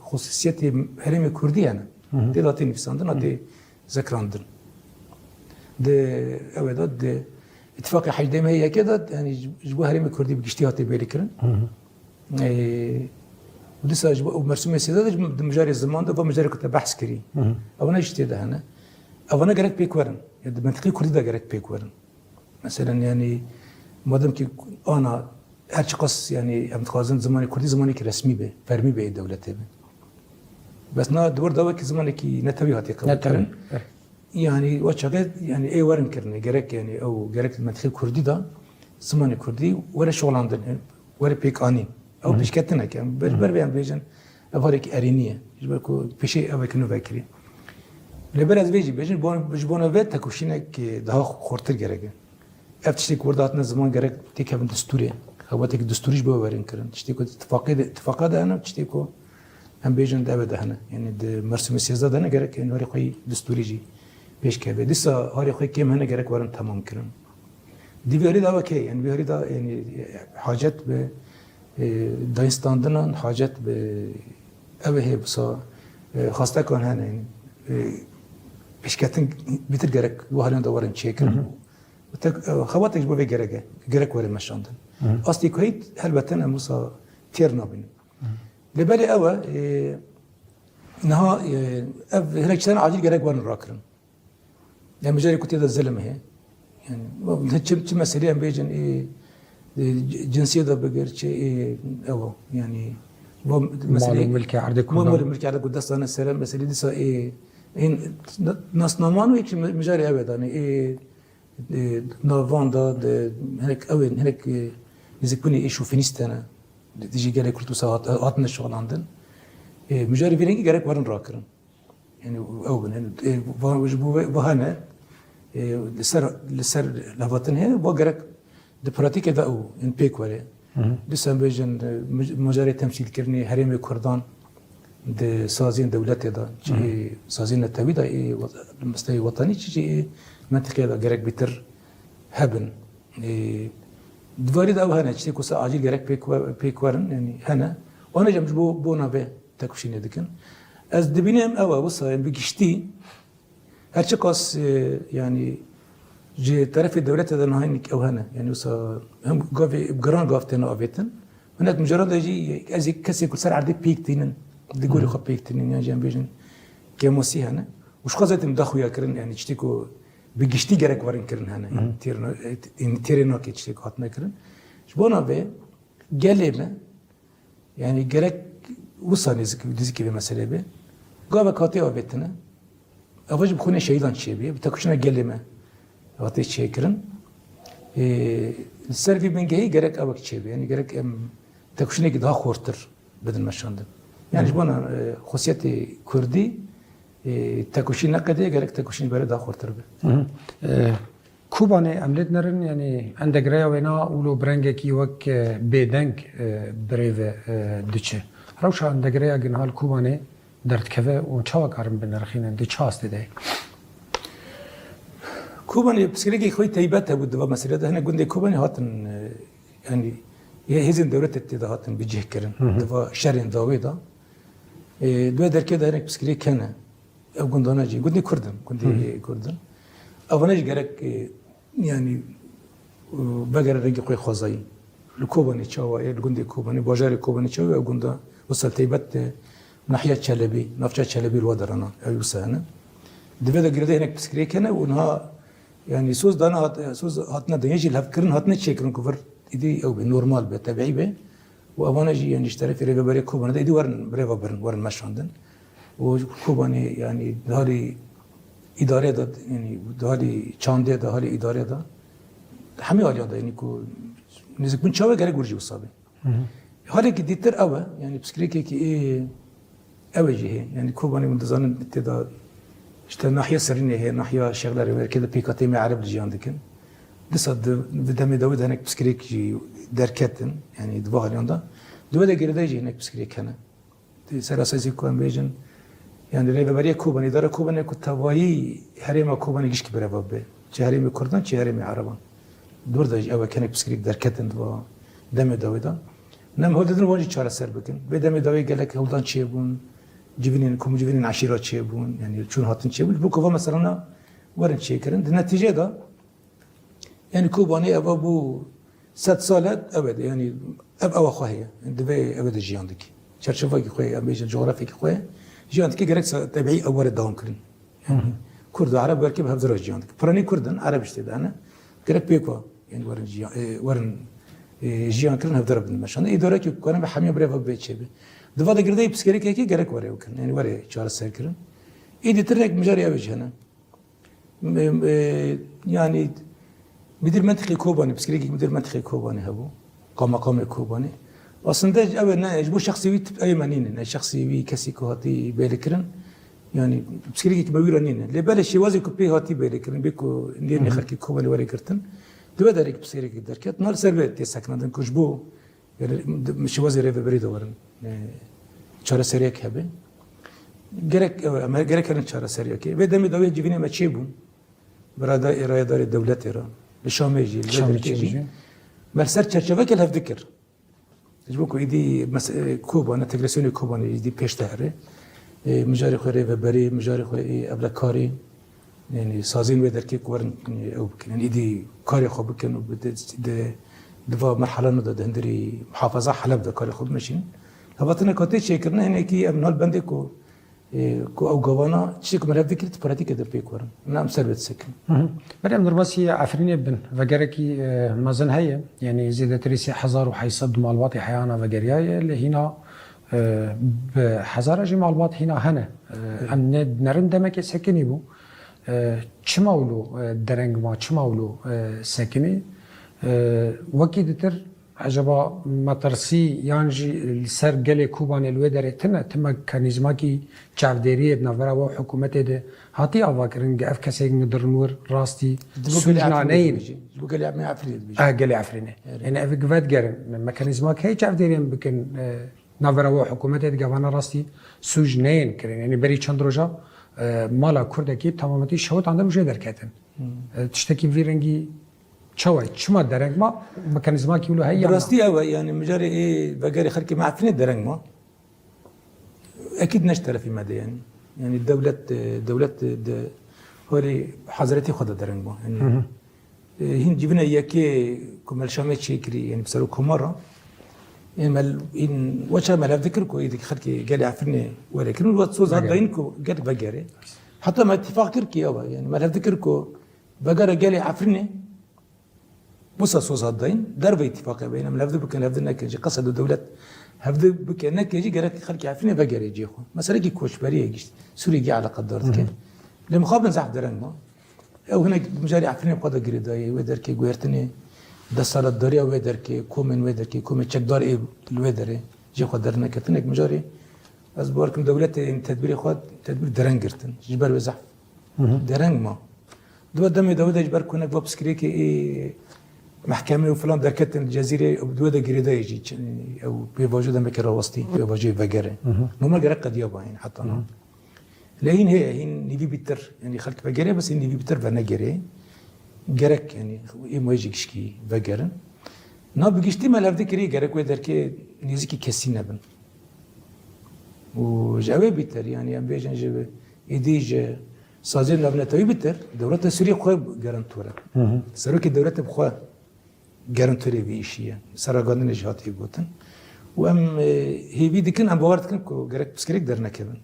خصوصيتي هرم كردي انا تدا تي نفساندن اتي ذكراندن ده اودا ده اتفاق حاجه دائما هي كده يعني جبوا هرم كردي بجشتياتي بيلكرن ودسا جبوا مرسوم سيدا ده مجاري الزمان ده مجاري كنت بحث كري او انا اشتي ده هنا او انا قريت بيكورن يعني منطقي كردي ده قريت بيكورن مثلا يعني مادام كي انا هرچی قص يعني متخازن زمانی کردی زمانی که رسمی به فرمی به دولته به بس نه دور دوا که زمانی که نتوی هاتی قبول کردن يعني وشغل يعني اي ورن كرني جرك يعني او جرك المدخل كردي ده زماني كردي ولا شغل عندنا ولا بيك اني او بيشكتنا كان بربر بيان بيجن افارك ارينيه يجبركو بشيء او كنو فكري لبرز بيجي بيجن بون فيت تكوشينك ده خورتر جرك افتشتي كورداتنا زمان جرك تيك من دستوري خباتك دستوريش بورن كرن تشتي كو اتفاقات انا تشتي كو هم بيجن ده بده هنا يعني مرسوم السياسه ده انا جرك انه رقي دستوريجي پیش کرده دیسا هاری خوی کم هنه گرک ورن تمام کردن. دیواری دا وکی یعنی بیاری دا یعنی حاجت به دانستاندنان حاجت به اوه بسا خواسته کن هنه یعنی پیشکتن بیتر گرک و حالیان دا ورن چه کردن. خواتش بوی گرک ورن مشاندن. اصلی که هیچ هلبتن امروزا تیر نبینیم. لبلی اوه نها هناك سنة عاجل جرك ورن راكرن. يعني مجاري كنت هذا الزلمة هي يعني كم مسألة بيجن إيه جنسية ده بقدر شيء إيه أو يعني مسألة ملك عرض كله مو ملك عرض قدس أنا السلام مسألة دي سا إيه ناس نامانو هيك مجاري أبدا يعني إيه نافان ده هناك أوين هناك نزكوني إيه شو فينيستنا تيجي جالي كل توسات عطنا الشغل عندن مجاري فيرينج جالك ورن راكرن يعني أو يعني وهنا لسر لفتن هي وقرك دبراتيك ده أو إن بيك ولا لسه بيجن مجاري تمثيل كرني هرم كردان ده سازين دولته ده شيء سازين التوي ده إيه مستوى وطني شيء منطقة ده قرك بيتر هبن دواري ده أو هنا شيء كوسا عاجل قرك بيك ورن يعني هنا وأنا جمج بونا به تكوشين يدكن از دبینم اوه وصل بگشتی هرچه قاس يعني جي طرف الدولة ده نهاينك او هنا يعني وصل هم قافي بقران قافتنا قافتن هناك مجرد يجي ازي كسي كل سر عردك بيك تينن دي قولي خب بيك تينن يعني جنب بيجن كيموسي هنا وش قصدت مدخو يا كرن يعني تشتكو بگشتی جرك ورن كرن هنا تيرنا كي تشتكو هاتنا كرن شبونا به جلبه يعني جرك وصل نزيك بمسألة به قابل كاتي أبيتنا أفج بخونه شهيدان شيء بتكشنا جلمة وقت شيء كرن السر في بنجهي جرك أبغى شيء يعني جرك تكشنا كده خورتر بدل مشاندن يعني جبنا خصيتي كردي تكشنا كده جرك تكشنا برد خورتر به کوبانه عملت نرن يعني عندك رأي ونا ولو برنجة كي وك بدنك بريف دچه روش عندك رأي جنهال کوبانه درد كذا وشوا كارم بنرخينا دي شاست ده کوبانه بسكريجي خوي تيبات بود دوا مسألة ده هنا قلنا کوبانه هاتن يعني هزين دولة التدا هاتن بيجيه كرن دوا شرين داويدا دوا در كده هناك بسكريجي كنا أو قلنا جي قلنا كردن أفناش جرك يعني بقر رجع قوي خزاي الكوباني شوا الجندي كوباني باجر كوباني شوا وجندا وصل تيبت ناحية شلبي نفشة شلبي الودرنا أيوة سنة دفعة جرده هناك بسكري كنا ونها يعني سوز دانا سوز هاتنا دنيجي الهفكرن هاتنا تشيكرن كفر إدي أو بنورمال بتابعي به وأفناش يعني اشترى في ريفا بري كوباني ده إدي ريفا ورن مش عندن وكوباني يعني هذه إدارة ده يعني هذه چانده ده هذه إدارة ده همه حاجة ده يعني كو نزك من شاوه غير گرجي وصابه هذا كديتر أوه يعني بسكريكي كي إيه أوه جه يعني كوباني من دزان تدا işte ناحية سرينة هي ناحية شغلة كده بيكاتي مع عرب الجيان دكن دصد بدمي داود هناك بسكريك جي دركتن يعني دباغ اليوم ده دوده غير جي هناك بسكريك هنا سراسي كون بيجن يعني ريبه بريه کوبانی داره کوبانی کتابایی حریم کوبانی گیش کی بره بابه چه حریم کردن چه حریم عربان دور داج اول کنه بسکریک در کتند و دم داویدا نم هول دادن واجی چاره سر بکن بدم داوی گلک هولدان چیه بون جبینین کوم جبینین عشیرات چیه بون یعنی چون هاتن چیه بون بو کوا مثلا ورن چیه کردن در نتیجه دا یعنی کوبانی اوا بو 100 ساله ابد یعنی اوا خواهیه دوی ابد جیاندکی چرچوفه کی خواه امیج جغرافی کی خواه جیاندکی گرک طبیعی اول دوام کردن یعنی کرد و عرب برکه به هفزر جیاندکی پرانی کردن عرب اشتید انا گرک بیکوا یعنی ورن جیان کردن هفدر بدن مشان اداره که کنم به همه برای وقت چه به دو وقت گرده پسکری که گرک وره وکن یعنی وره چهار سر کردن ایدی ترک مجاری اوجهنا يعني مدير منطقي كوباني بس كريك مدير منطقي كوباني هبو مقام كوباني اصلا ده اول نجبو شخصي اي منين شخصي وي كسي كوهاتي بالكرن يعني بس كريك بويرانين اللي بلش يوازي كوبي هاتي بالكرن بيكو ندير خلكي كوباني وري كرتن دو دارك بس كريك دركت نار سربت سكنادن كوجبو يعني مش وازي ريف بريدو ورن چهار سريك هبه گرک کردن چهار سریع که به دمی داوی جیبینه ما چی بون برای ارائه دار دولت ایران لشامه جی لشامه مرسر چرچوه که هفت ذکر تجربه کو ایدی کوبا انتگراسیون کوبا ایدی پیش داره مجاری خوری و بری مجاری خوری ابلکاری یعنی سازین و درکی کورن او بکن یعنی ایدی کاری خوب بکن و دوا مرحله نداد هندری محافظه حلب ده کاری خوب ماشین هبطنا کاتی چه کردن اینه کی امنال بنده کو او گوانا چی که مرد ذکرت پراتیک در پیکورن نام سربت سکن برای درباسی عفرینی بن و گرکی مازن هیه یعنی زیاده تریسی 1500 معلومات حیانا و گریای لهینا به هزار جی معلومات هینا هنه ام نرندمه که سکنی بو چماولو درنگ ما چماولو سکنی وکی دتر عجبا مترسی یانجی سر گله کوبان الوی داره تم مکانیزما کی چاودری بنوره و حکومت ده هاتی آواکرین گف کسی ندرنور راستی سوجنانین گله عفرینه عفرینه گله عفرینه یعنی اف گفت گرن مکانیزما کی چاودری بکن نوره و حکومت ده گوانا راستی سوجنین کرین یعنی بری چند روزا مالا کرده کی تمامتی شوت آنده روزه درکتن تشتکی ویرنگی چوای چما درنگ ما مکانیزما کی ولو هي راستی او يعني مجاري ايه بقاري خلكي ما عارفين الدرنج ما اكيد نشتري في مدى يعني الدولة هوري حضرتي خد الدرنج ما يعني هين جبنا ياكي كمال شامت شيكري يعني بسرو كمرة يعني مال ان وجه ما ذكركو ايدك خلكي قال عفرني ولكن الوقت صوز هذاينكو قال بقاري حتى ما اتفاق كركي يعني ما ذكركو بقاري قال عفرني بوسا سوز هادين درب اتفاق بينهم لفظ بكن لفظ انك قصد الدولة هفذ بكن انك يجي قالك خلك عارفين بقى يجي اخو مثلا يجي كوشبريه يجي سوري يجي على قدرتك لمخابن زحف درن ما او هنا مجاري عارفين بقدر جريداي ويدر كي غيرتني دسالة داري او ويدر كي كومن ويدر كي كومن تشك دار ايه الويدر يجي قدرنا كتنك مجاري از باركم دولة تدبير خود تدبير درنجرتن جبر وزحف درنج ما دو دم داود جبر كونك بابسكريكي ايه محكمة وفلان دركت الجزيرة بدوده جريدة يجي أو بيواجه دم بكرة وسطي بيواجه بجرة نوما جرا قد يابا يعني حتى أنا لين هي نيفي بيتر يعني خلك بجرة بس نيفي بيتر فنا جرة جرك يعني إيه ما يجيش كي بجرة نا بيجيشتي ما لفظ كري جرك ويدر كي نيزكي كسينا بن وجواب بيتر يعني أم بيجن جب يديج سازين لبنة توي بيتر دولة سوريا خوي جرانتورة سروك الدولة بخوا گارانتوری ویشیه سرگردن جهاتی بودن و ام هیوی دیکن ام باورد کن که گرک بسکریک در نکردن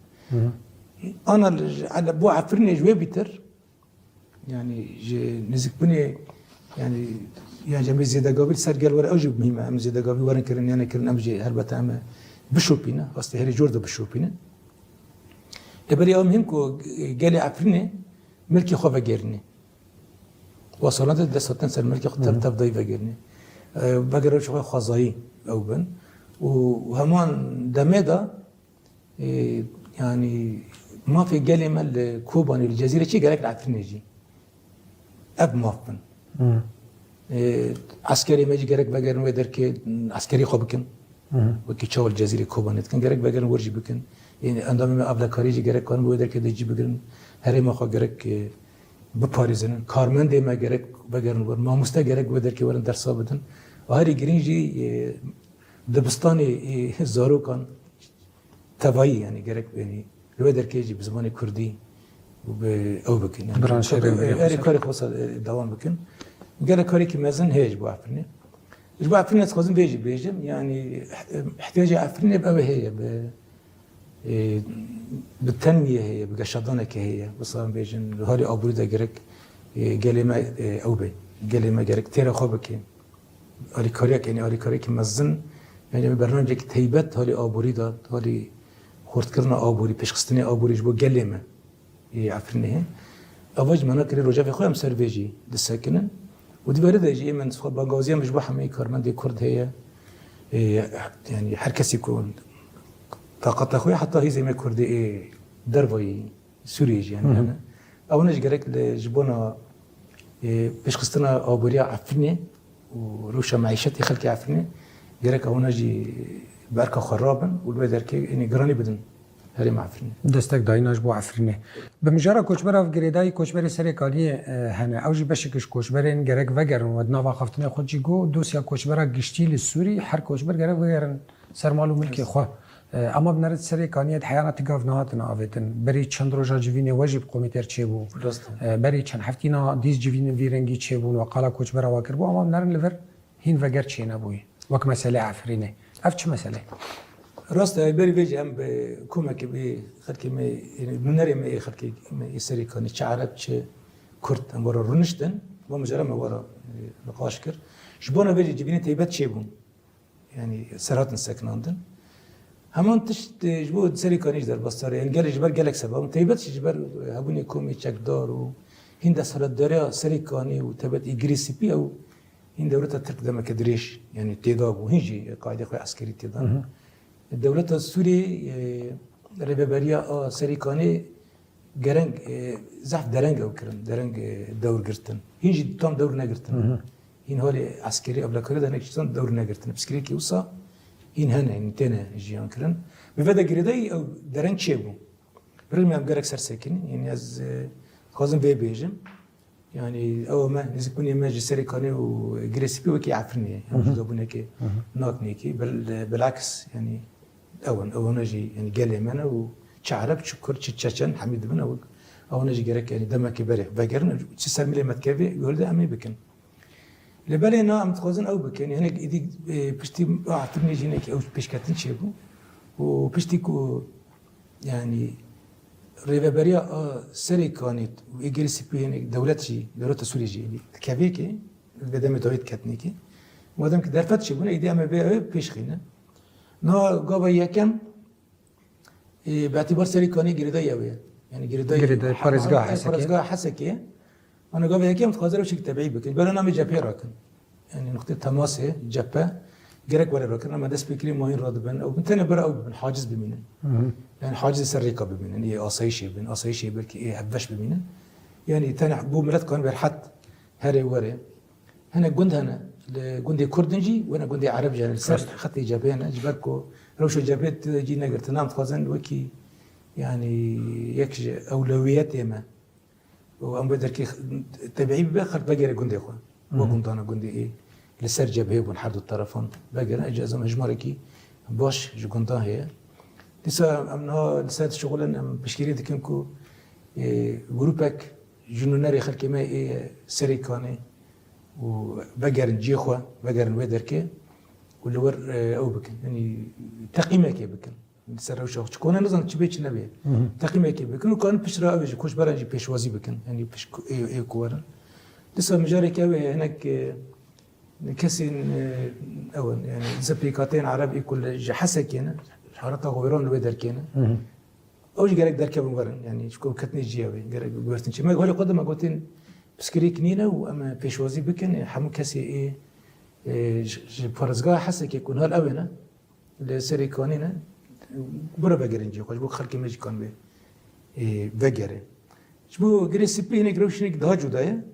آنا على بو عفرني جواب بيتر يعني نزك بني يعني جميع زيادة قابل صار قال ورا أوجب مهمة أم زيادة قابل ورا كرن يعني كرن أم جي هربت أم بشوبينا أصلي هري جورد بشوبينا يبقى يوم مهم كو قال عفرني ملكي خوفا جيرني وصلت دستان سر ملكي خطر تفضي فجرني بقرر شوي خزاي أو بن وهمان دمدا يعني ما في كلمة الكوبان الجزيرة شيء قالك العفرين يجي أب مافن عسكري ما يجي قالك بقرن ويدر كي عسكري خبكن وكي شاول الجزيرة كوبان كان قالك بقرن ورجي بكن يعني عندما أبلا كاريجي قالك كان ويدر كي يجي بقرن هري ما خا قالك بپاریزن کارمند ما گرک بگرن ور ما مستا گرک ودر که ورن درس بدن و هری گرینجی دبستاني زاروكان تبعي يعني جرك يعني الوادر كيجي بزمان كردي أو بكن يعني أري كاري خاصة دوام بكن قال كاري كمازن هيج بعفرني إيش بعفرني تخزن بيجم يعني احتياج عفرني بقى هي بالتنمية هي بقشطانك هي بصراحة بيجن هاري أبوردا جرك قال ما أو بي قال ما جرك ترى خابك أري كاريك يعني أري كاريك مازن يعني برنامجك تهيبت هاري أبوردا هاري خورد كرنا آبوری پیشخستنی آبوریش با گلیمه عفرنه اواج منا کری روجا في خوام سرفيجي دساكنن ودي برده يجي من باغازيه مش بحمي كارمندي كرد هي يعني حركسي يكون طاقت اخويا حتى هي زي ما كردي دربي سوريج يعني انا او نج جرك لجبونا پیشخستنا آبوريا عفرنه وروشا معيشتي خلقي عفرنه جرك او نجي بركه خرابن والبدر كي اني جراني بدن هري معفرنه دستك دايناش بو عفرنه بمجرد كوچبر في جريداي كوچبر سريكالي هنا اوجي بشكش كوچبرين جرك وگرن ودنا وقفتنا خودجي جو دوسيا كوچبر گشتي للسوري هر كوچبر جرك وگرن سر مالو ملكي خو اما بنرد سريكانيت حيانات گاونات ناوتن بري چند روجا جوين واجب قوميتر چيبو بري چند هفتينا ديز جوين ويرنگي چيبو وقالا كوچبر واكر بو اما بنرن لفر هين وگر چينا بوي وك مساله عفرينه أفتش مسألة راست بري بيجي أم بكومك بخلك ما يعني بنري ما خلك ما يسري كان شعرب ش كرد أم ورا رنشتن ومجرد ما ورا نقاشكر شبونا بيجي جبيني تيبات شيبون يعني سرات سكناندن همان تشت جبود سري كان يجدر بستار يعني قال جبر قالك سبب تيبات جبر هبوني كومي شكدار وهند سرات داريا سري كاني وتبات إجريسيبي أو هند دولة الترك ده ما كدريش يعني تيداب وهنجي قاعدة خوي عسكري تيداب الدولة السوري ربابريا سريكاني جرنج زعف درنج أو كرن درنج دور قرتن هنجي تام دور نقرتن هن هولي عسكري قبل كده هناك شتان دور نقرتن بسكري كي وصا هن هنا هن تنا جيان كرن بفدا جريداي أو درنج شيبو برغم أن جرك سرسكين يعني از خازن بيجم يعني أو ما نزكوني ما جسري كاني وجريسبي وكي عفرني يعني جدابونه كي ناقني كي بالعكس يعني أو نجي يعني قال منا وشعرب شكر تشتشن حميد بنا أو نجي جرك يعني دمك بري بقرن تسر ملي متكافي يقول ده أمي بكن لبالي أنا أم تخزن أو بكن هنا إدي بشتي أعتبني جينك أو بشكتن شيبو وبشتي كو يعني ريفابريا سري كانت وإجريسيبي يعني دولتي دولة سوريا يعني كافيكي بدم دويت كاتنيكي مادام كده درفتش بنا إيدي أما بيش خينا نا قابا يكم باعتبار سري كاني جريداي أوي يعني جريداي فرزقا حسكي أنا قابا يكم تخازر وشك تبعي بك بل أنا مجابي راكن يعني نقطة تماسه جابا جرك ولا راكن أنا دس بكري ماين رادبن أو بنتنا برا أو بنحاجز بمينن يعني حاجز سريكا بمينن إيه أصيشي بين أصيشي بركي إيه هبش بمينن يعني تاني بو ملت كان برحت هري وري هنا جند هنا جندي كردنجي وانا جندي عرب جاني خطي جابينا جبركو روشو جابيت جينا قلت نام تخزن وكي يعني يكش اولويات يما وام بدر كي تبعي بخر بقرا جندي اخوان وكنت انا جندي ايه لسر جبهه ونحدوا الطرفين بقرا اجازه مجمركي باش جو كنت هي لسه امنا لسه شغلنا بشكيري دكنكو جروبك جنوناري خلك ما ايه سريكاني وبقرن جيخوا بقرن ويدركي واللي ور او بكن يعني تقييمك بكن سر وشو كون نظن تبيش نبي تقييمك بكن وكان بشرا اوج كوش برانجي بيشوازي بكن يعني بش اي كورن لسه مجارك هناك كسين او يعني زبيكاتين عربي كل حسك هنا حارته غيرون ويدركينا اوج قالك دركب ورن يعني شكون كتني جياوي قالك قلت ما يقول قدام قلتين بسكري كنينه واما بيشوازي بكن حمو كسي ايه فرزقا حسك يكون هالاوينه لسري كونينا برا بقرنجي خوش بو خلك ماجي كان به بقره شبو جريسيبي هناك روشنك ده جدايه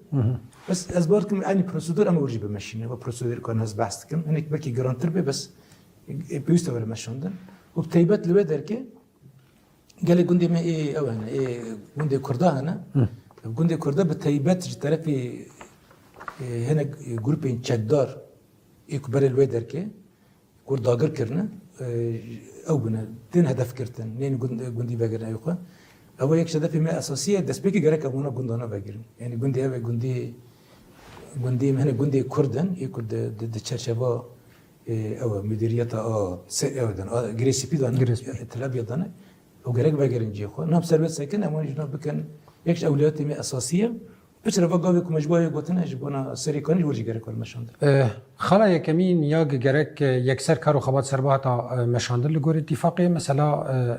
بس اسباركم يعني بروسيدور اما ورجي بمشينه وبروسيدور كان هز بحثكم هناك بكي جرانتر به بس بيستوى المشوندن وبتيبات لبدركه قال لي جندي ما ايه او هنا ايه جندي كردا هنا جندي كردا بتيبات طرفي هنا جروبين تشدار يكبر الويدر كي كور داگر کرنه او بنا تین هدف کرتن یعنی گندی بگیرن ایوکا او یک هدف ما اساسیه دست بکی گره کبونا گندانا بگیرن یعنی گندی او گندی مهنه گندی کردن یکرد د چرچبا او مدیریت او دن گریسپی دان اطلاع دانه او گره بگیرن جی خو نام سرویس سکن اما جنا بکن یک اولویت می اساسیه بس رفا قابل كم مجبوعة قطنا جبنا سري كاني ورجي جرك ولا مشاندر. خلا يكمين يا جرك يكسر كارو خبات سرباتا مشاندر لجور اتفاقية مثلا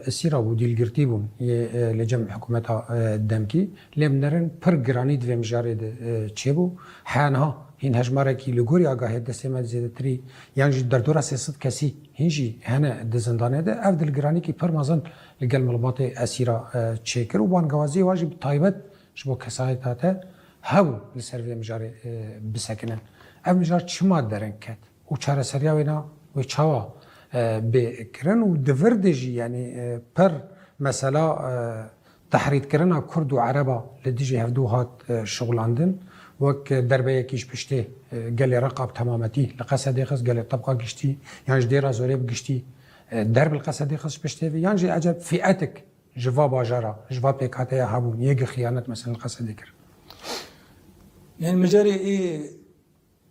السيرة وديل جرتيبون لجمع حكومتها الدمكي لمنرن برجرانيد في مجارد تشيبو حانها هين هجمارة كي لجوري آجاه دستمات زيادتري يعني جد دردورة سياسة كسي هنجي هنا دزندانه ده أفضل جراني كي برمازن لجل ملبات السيرة تشيكر وبان جوازي واجب طيبت شبو كسایت هاته هاو لسروی مجاری بسکنن اف مجار چما درن کت و چاره سریا وینا و چاوا بکرن و دفردجی یعنی پر مثلا تحرید کرنا کرد و عربا لدیجی هفدو هات شغلاندن وك دربه يكيش بشتي قال رقب تمامتي لقصد يخص قال طبقه قشتي يعني جديره زوريب قشتي درب القصد يخص بشتي يعني عجب فئتك جواب باجرا جواب بيكاتيا هابون يجي خيانة مثلا القصة ذكر يعني مجاري إيه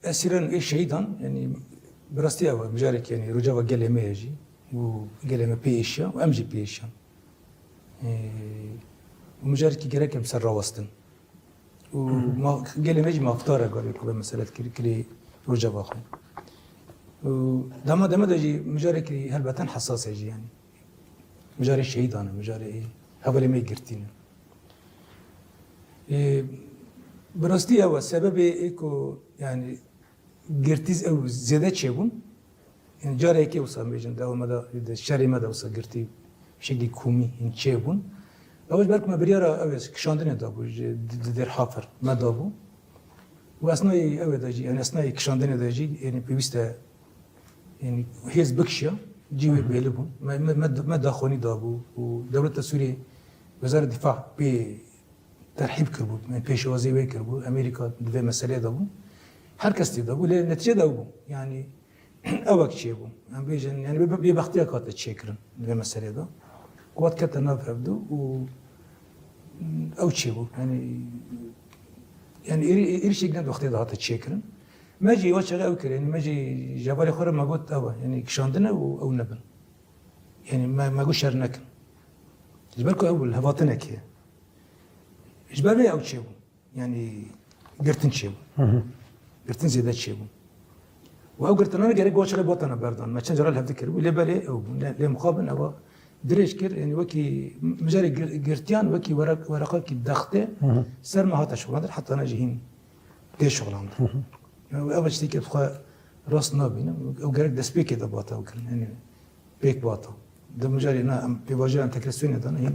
أسيران إيه شهيدان يعني براستي أو مجاري يعني رجوا قال ما يجي وقال ما بيشيا وأمجي بيشيا ومجاري كي جرا كم سر وسطن وما قال ما يجي ما اختاره قال يكون مسألة كلي رجوا أخوي ودما ده يجي مجاري كي هالبتن حساس يجي يعني مجاري شهيدان مجاري إيه هبل ما يقرتين براستي أو السبب إيكو يعني قرتيز أو زيادة شيءون يعني جاري كي وصل بيجن ده مدى الشارع مدى وصل قرتي بشكل كومي إن شيءون أول بالك ما بريارة أو كشاندني دابو در حافر ما دابو وأثناء أو داجي يعني أثناء كشاندني داجي يعني بيوسته يعني هيز بكشيا جيوي بيلبون ما داخوني دابو ودولة سوريا وزارة الدفاع بترحيب كربو من بيشوازي وي كربو أمريكا دفع مسألة دابو هركستي دابو لنتيجة دابو يعني أوك شيء بو يعني بيجن يعني ببختيا كات تشكرن دفع مسألة دا قوات كتنا فبدو و أو شيء بو يعني إير شيء جند وقتي دا تشكرن ما جي واشغل أو كره يعني ما جي جبالي خورا ما قلت أبا يعني كشاندنا أو نبن يعني ما قلت شرنك جبالكو أول هباطنا كيه جبالي أو شيء يعني قرتن شيء قرتن زيادة شيء وأو قرتنا أنا جري واشغل باطنا بردان ما كان جرى الهفتكر ولا بالي أو لا مقابل أو دريش كر يعني وكي مجاري قرتيان وكي ورقة كي دخته سر ما هات شغلان حتى أنا جهين تي شغلان أول شيء كيف خا راس نابينا أو جرك دسبيك إذا باتا وكرن يعني بيك باتا ده مجاري أنا بيواجه أن تكرسوني ده أنا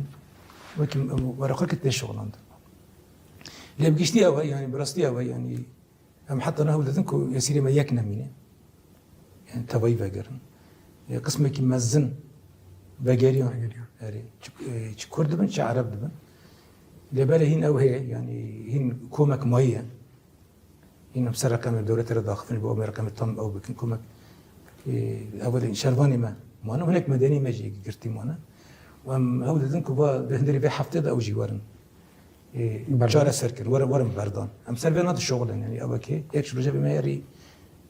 وكي ورقة كتير شغلان ده اللي بقيشتي أو يعني براستي أو يعني أم حتى أنا هو لذنكو يصير ما يكنا مينه يعني تباي بقرن قسمه كي مزن بقريان يعني كرد بن عرب بن لباله هين أو هي يعني هين كومك مهيا هنا بسر رقم الدولة الداخل بأو رقم التام أو بكن كمك أول شرباني ما أنا هناك مدني ما جي قرتي ما أنا وأم هو ده ذنكو بهندري في حفتة أو جوارن شارع سركن ورم بردان أم سربانات الشغل يعني أو كي يكش رجع بمعياري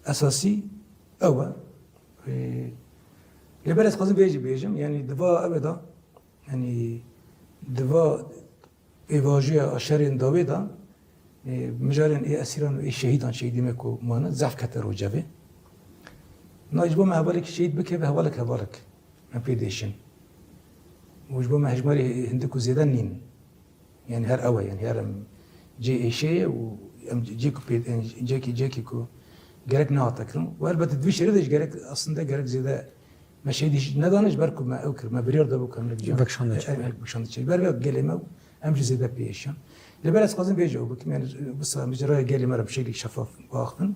أساسي أو لبلد قصدي بيجم يعني دفاع أبدا يعني دفاع إيواجيا أشرين داويدا مجالين إيه أسيران وإيه شهيدان شهيدي ماكو مانا زعف كتر وجابه ناجبو ما هبالك شهيد بك هبالك ما بيديشن وجبو ما هجمالي هندكو زيدان نين يعني هر أوى يعني هر جي إيه شيء و جيكو بيد جيكي كو جرك نهاتكرم وهربت تدويش ردش جرك أصلا ده جرك زيدا ما شهيدش ندانش بركو ما أوكر ما بريار ده بكم لك جام بكشاندش بركو جلمه أمشي زيدا بيشان لبلد قازم بيجوا بكم يعني بس مجرى جالي مرة بشكل شفاف واخن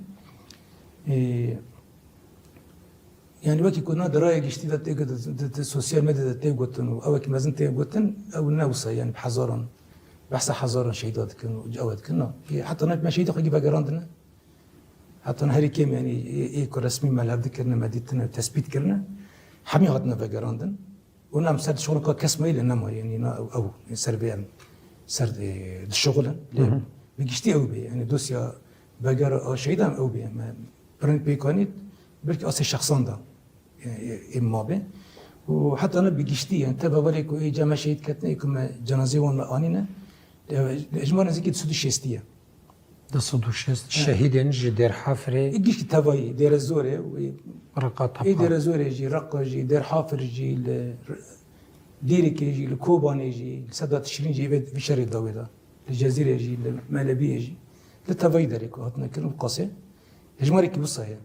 يعني وقت كنا دراية جشتي ده تيجي السوشيال ميديا ده تيجي قطن أو كي مازن تيجي قطن أو النوصة يعني بحذرا بحث حذرا شهيدات كانوا جواد كنا حتى ناس ما شهيدوا خجيب جراندنا حتی هری کم یعنی یک رسمی ملحد کردن مدیتنا تثبیت کردن همی هاتنا وگراندن اون هم سر شغل که کس میل نما یعنی او سر بیان سر الشغل بيجشتي أو بي يعني دوسيا بقرا شيء دام أو بي ما برنت بيكونيت برك أصل شخصان دا إما بي وحتى أنا بيجشتي يعني تبى بالك وإيه جمع شهيد كتني كم جنازة وانينا إجمالا زي كده سود الشيستية ده صدو شهيدين جي دير حافري يجيش تباي دير الزوري رقات إيه دير الزوري جي رقة جي دير حافر جي ديرك جي الكوباني جي سدات تشرين جي في شر الدويدا الجزيرة جي المالبية جي لتباي دارك هاتنا كلهم قاسي هجمارك بصها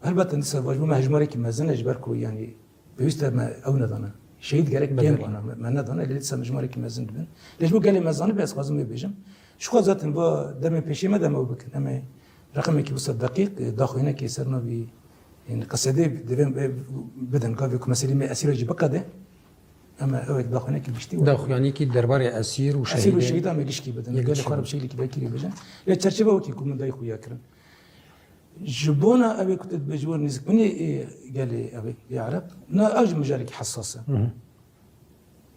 هل بات نسا واجب ما هجمارك ما زنا جبركو يعني بيست ما أو ندانا شهيد جارك كم أنا ما ندانا اللي لسه مجمارك ما زند بن ليش بو قال لي ما زنا بس خازم بيجم شو خازات با دم بيشي ما دم بكن أما رقمك بص دقيق داخل هنا كيسرنا ب يعني قصدي بدن قابل مسألة ما أسير جي بقدة أما أوك داخل هنا كبشتي داخل يعني كي درباري أسير وشهيد أسير وشهيد أما يجيش كي بدن قال لي خرب شيء اللي كي بيكيري بيجن لا ترتيبه وكي كم داي خويا كرن جبونا أبي كنت بجوار نزك مني قال لي أبي يعرف نا أوج مجالك حساسة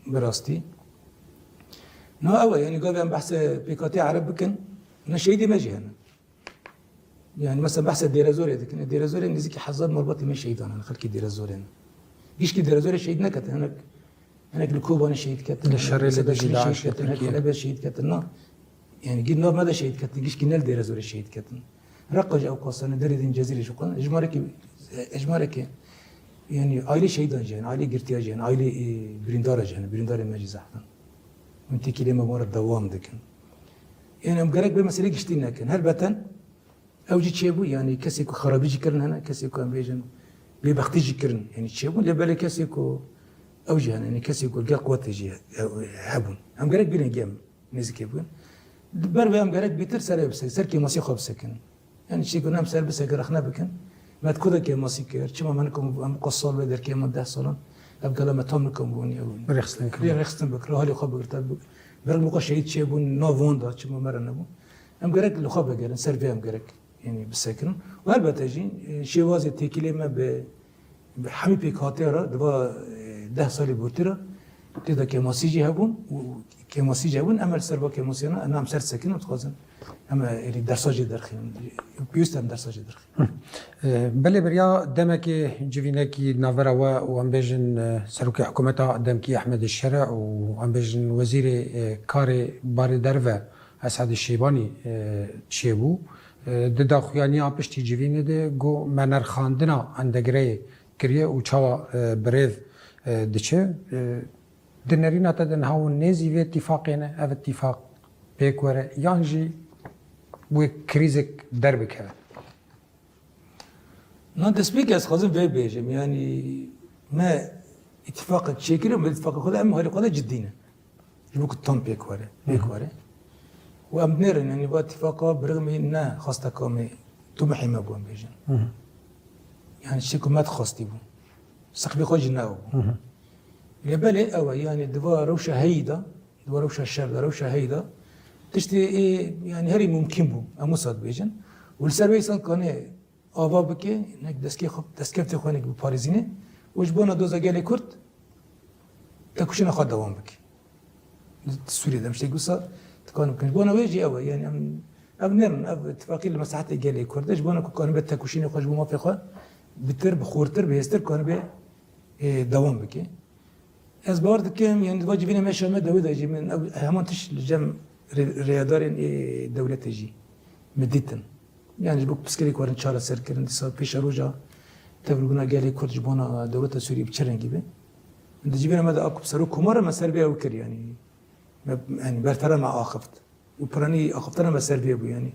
براستي نا أول يعني قال أنا بحث بيكاتي عرب بكن أنا شهيدي ما جي هنا يعني مثلا بحث الديرازوري لكن الديرازوري نزكي حزاب مربطي ما شهيد أنا خلكي الديرازوري أنا جيش كي الديرازوري شهيدنا كت هناك الكوبا أنا شهيد كت الشر اللي بيجي داعش هناك الأبد شهيد كت النار يعني جيل نار ماذا شهيد كت جيش كي نال ديرازوري شهيد كت رقج أو قصنا دريدين جزيرة شو قلنا إجمارك يعني عائلة شهيدان جان عائلة قرتيا جان عائلة بريندارة جان بريندارة ما جي زحفن وانتي كلمة مورد دوام دكن يعني أم قرق بمسألة قشتينا كن هل بتن أوجي تشيبو يعني كسيكو خرابيجي كرن هنا كسيكو أم بيجن بيبختيجي كرن يعني تشيبو لبالي كسيكو أوجي هنا يعني كسيكو القى قوة تجي هبون أم قرق بينا جام نزك يبون بربي أم قرق بيتر سر بس سر كي ماسي خاب سكن يعني شيء نام سر بس أقرأنا بكن ما تكودا كي ماسي كير شو ما منكم أم قصال بدر كي ما ده صلون أبقى لما تملكم بوني أو ريخستن بكره هالي خاب بكرتاب برق مقا شهيد شيبون نوفون دا شو ما مرنا بون أم قرق اللي خاب قرن سر في أم قرق يعني بسكن وهالبته جين شيء واضح تكلي ما بحمي بيك هاتيرا دوا 10 سال بورتيرا تدا كماسيجي هبون وكماسيجي هبون أما السربا كماسينا أنا عم سر سكن وتخازن أما اللي درساجي درخين بيوستم درساجي درخين بله بريا دمك جوينكي نافرا وام بيجن سروكي حكومتا دمكي أحمد الشرع وام بيجن وزير كاري بار درفا أسعد الشيباني تشيبو ددا خواني پشتی جوینه ده گو منر خواندنا اندگره کریه و چاوا بريف دچه دنرينا تدن هاو نزي في اتفاقينه اف اتفاق بيكوره يانجي بو كريزك دربك هذا نان تسبيك اس خازن في بيجم يعني ما اتفاق تشيكل وما اتفاق خذ اما هذا قضيه جدينا يبوك التام بيكوره وأمنير يعني باتفاقه برغم إنه خاصة كامي طموحي ما بون بيجن يعني الشيء ما تخاصتي بون سقبي خوج ناو يبالي أو يعني دوا روشة هيدا دوا روشة الشر روشة هيدا تشتي إيه يعني هري ممكن بو أموساد بيجن والسربيسان كان آوا بكي إنك دسكفت خوانك بباريزينه وجبونا دوزا جالي كرت تكوشنا خد دوام بكي السوري ده مش تيجوسا كانوا بونا ويجي أوه يعني أم نرن اتفاقية لمساحات إيجالية كردش بونا كانوا بتكوشين خشبو ما في خوا بتر بخورتر بهستر كانوا به دوام بكي از بارد كم يعني واجبين ماشي ما داود يجي من همانتش الجم رياضارين دولة تجي مديتن يعني جبوك بسكري كورن شارع سركرن ديسا بيش روجا تبرقنا جالي كردش بونا دولة سوريا بتشرن جيبه عند جيبنا ماذا أكو بسرو كمارة مسار بيها وكر يعني برتر مع آخفت وبراني آخفتنا مسار بيها بو يعني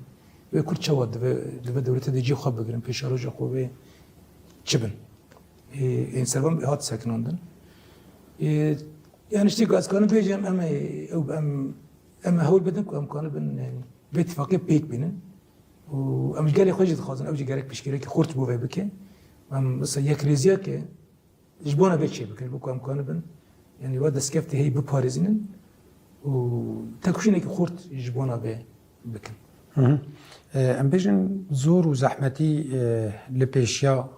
وكل شواد دب دولة تجي خب بقرن بيش روجا خوبه شبن إن سلام هات ساكنوندن يعني اشتكوا أسكانوا بيجم أما هول بدن كم كانوا بن يعني باتفاقية بيك بينن وأمش قال لي خرجت خازن أوجي قالك بشكل كي خورت بوفي بكي بس ياك ريزيا كي جبونا بيتشي بكي بكم كانوا بن يعني واد سكفتي هي بباريزين وتكوشينك خورت جبونا بكن ام بیژن زور و زحمتی لپیشیا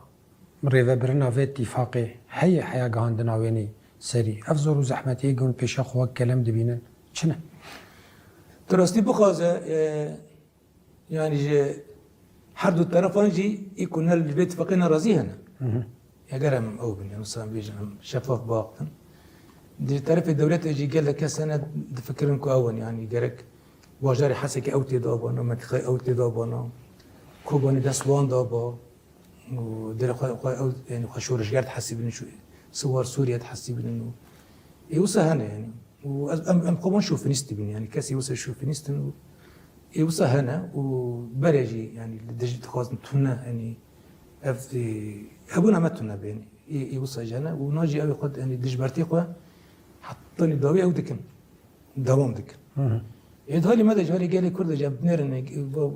ریوه برنا و اتفاقی حیا گهاندن آوینی سری اف زور و زحمتی گون پیشا خواه کلم دبینن چنه؟ درستی بخوازه يعني هر دو طرفان جي يكون الاتفاقين راضي هنا يا جرم اوبن يعني مثلا بيجن شفاف باطن دي طرف الدولات يجي قال لك سنه تفكرنكو اول يعني جرك واجاري حسك اوتي دابا ما تخي اوتي دابا كوباني دسوان دابا ودير يعني خشور رجال تحسب انه شو صور سوريا تحسب انه يوصل هنا يعني وام قوم نشوف نستبين يعني كاس يوصل شوف نستن يوصل هنا وبرجي يعني درجة خاص تنا يعني ابونا ما تنا بين يوصل هنا وناجي ابي قد يعني دجبرتي خو حطني داوي او دكن دوام دكن يدهالي ماذا جالي قال لي كرد جاب نيرن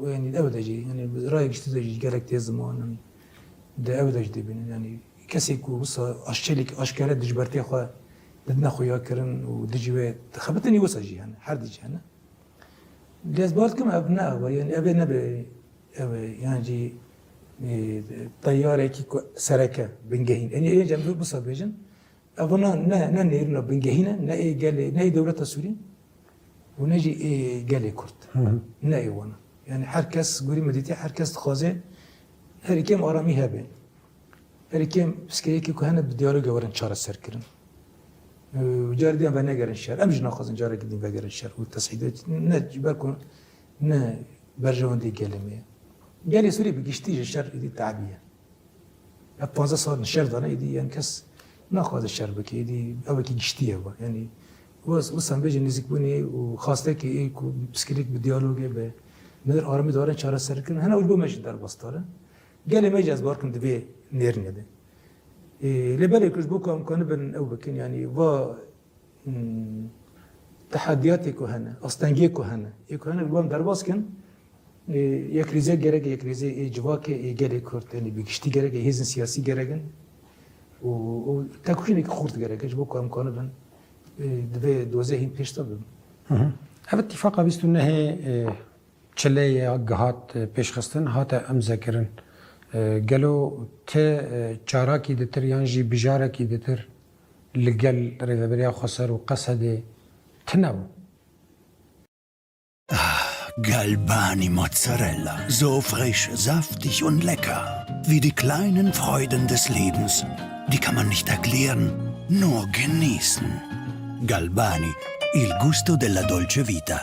يعني ابدا جي يعني رايك اشتدي قال لك تي زمان يعني ده ابدا جدي بين يعني كاسيكو وصل اشلك اشكال دجبرتي خو بدنا خويا كرن ودجوي خبتني وصل جي هنا حد جي هنا لازبالكم ابناء يعني ابي نبي يعني جي طياره كي سركه بنجهين يعني ايه جنب بصا بيجن ابنا نا نيرنا بنجهينا نا ايه قال نا دوله سوريا ونجي ايه قال كرد نا ايه وانا يعني حركس قولي مديتي حركس خازه هر كم ارامي هبه هر كم بسكيكي كهنه بديالوج ورن شار السركرن وجاردين بنجر الشر امش ناخذ جار قديم بنجر الشر والتصعيدات نجبركم نا برجون دي كلمه قال سوري بقشتي الشر دي تعبيه ابونزا صار الشر ده دي يعني كس ناخذ الشر بكي دي او بكي قشتيه يعني وصل بيجي نزكوني وخاصه كي بسكريك بديالوج به نقدر ارامي دوران شار السركن هنا وجبو ماشي دار بسطاره قال ما يجاز باركم دبي نيرني ده لبالك بوكم كان بن او بكن يعني و تحدياتك هنا استنجيك هنا يكون هنا الوام درباس كان يكريزه جرك يكريزه جواك يجري كورت يعني بيشتي جرك هيزن سياسي جركن و تاكوشني خورت جرك بوكم كان بن دبي دوزهين بيشتا بن هذا اتفاق بيستو انه تشلي جهات بيشخصن هاتا ام ذاكرن قالوا ت جاراكي دتر يانجي بجاركي دتر لقال ريفابريا خسر وقصد تنو Galbani Mozzarella, so frisch, saftig und lecker, wie die kleinen Freuden des Lebens. Die kann man nicht erklären, nur genießen. Galbani, il gusto della dolce vita.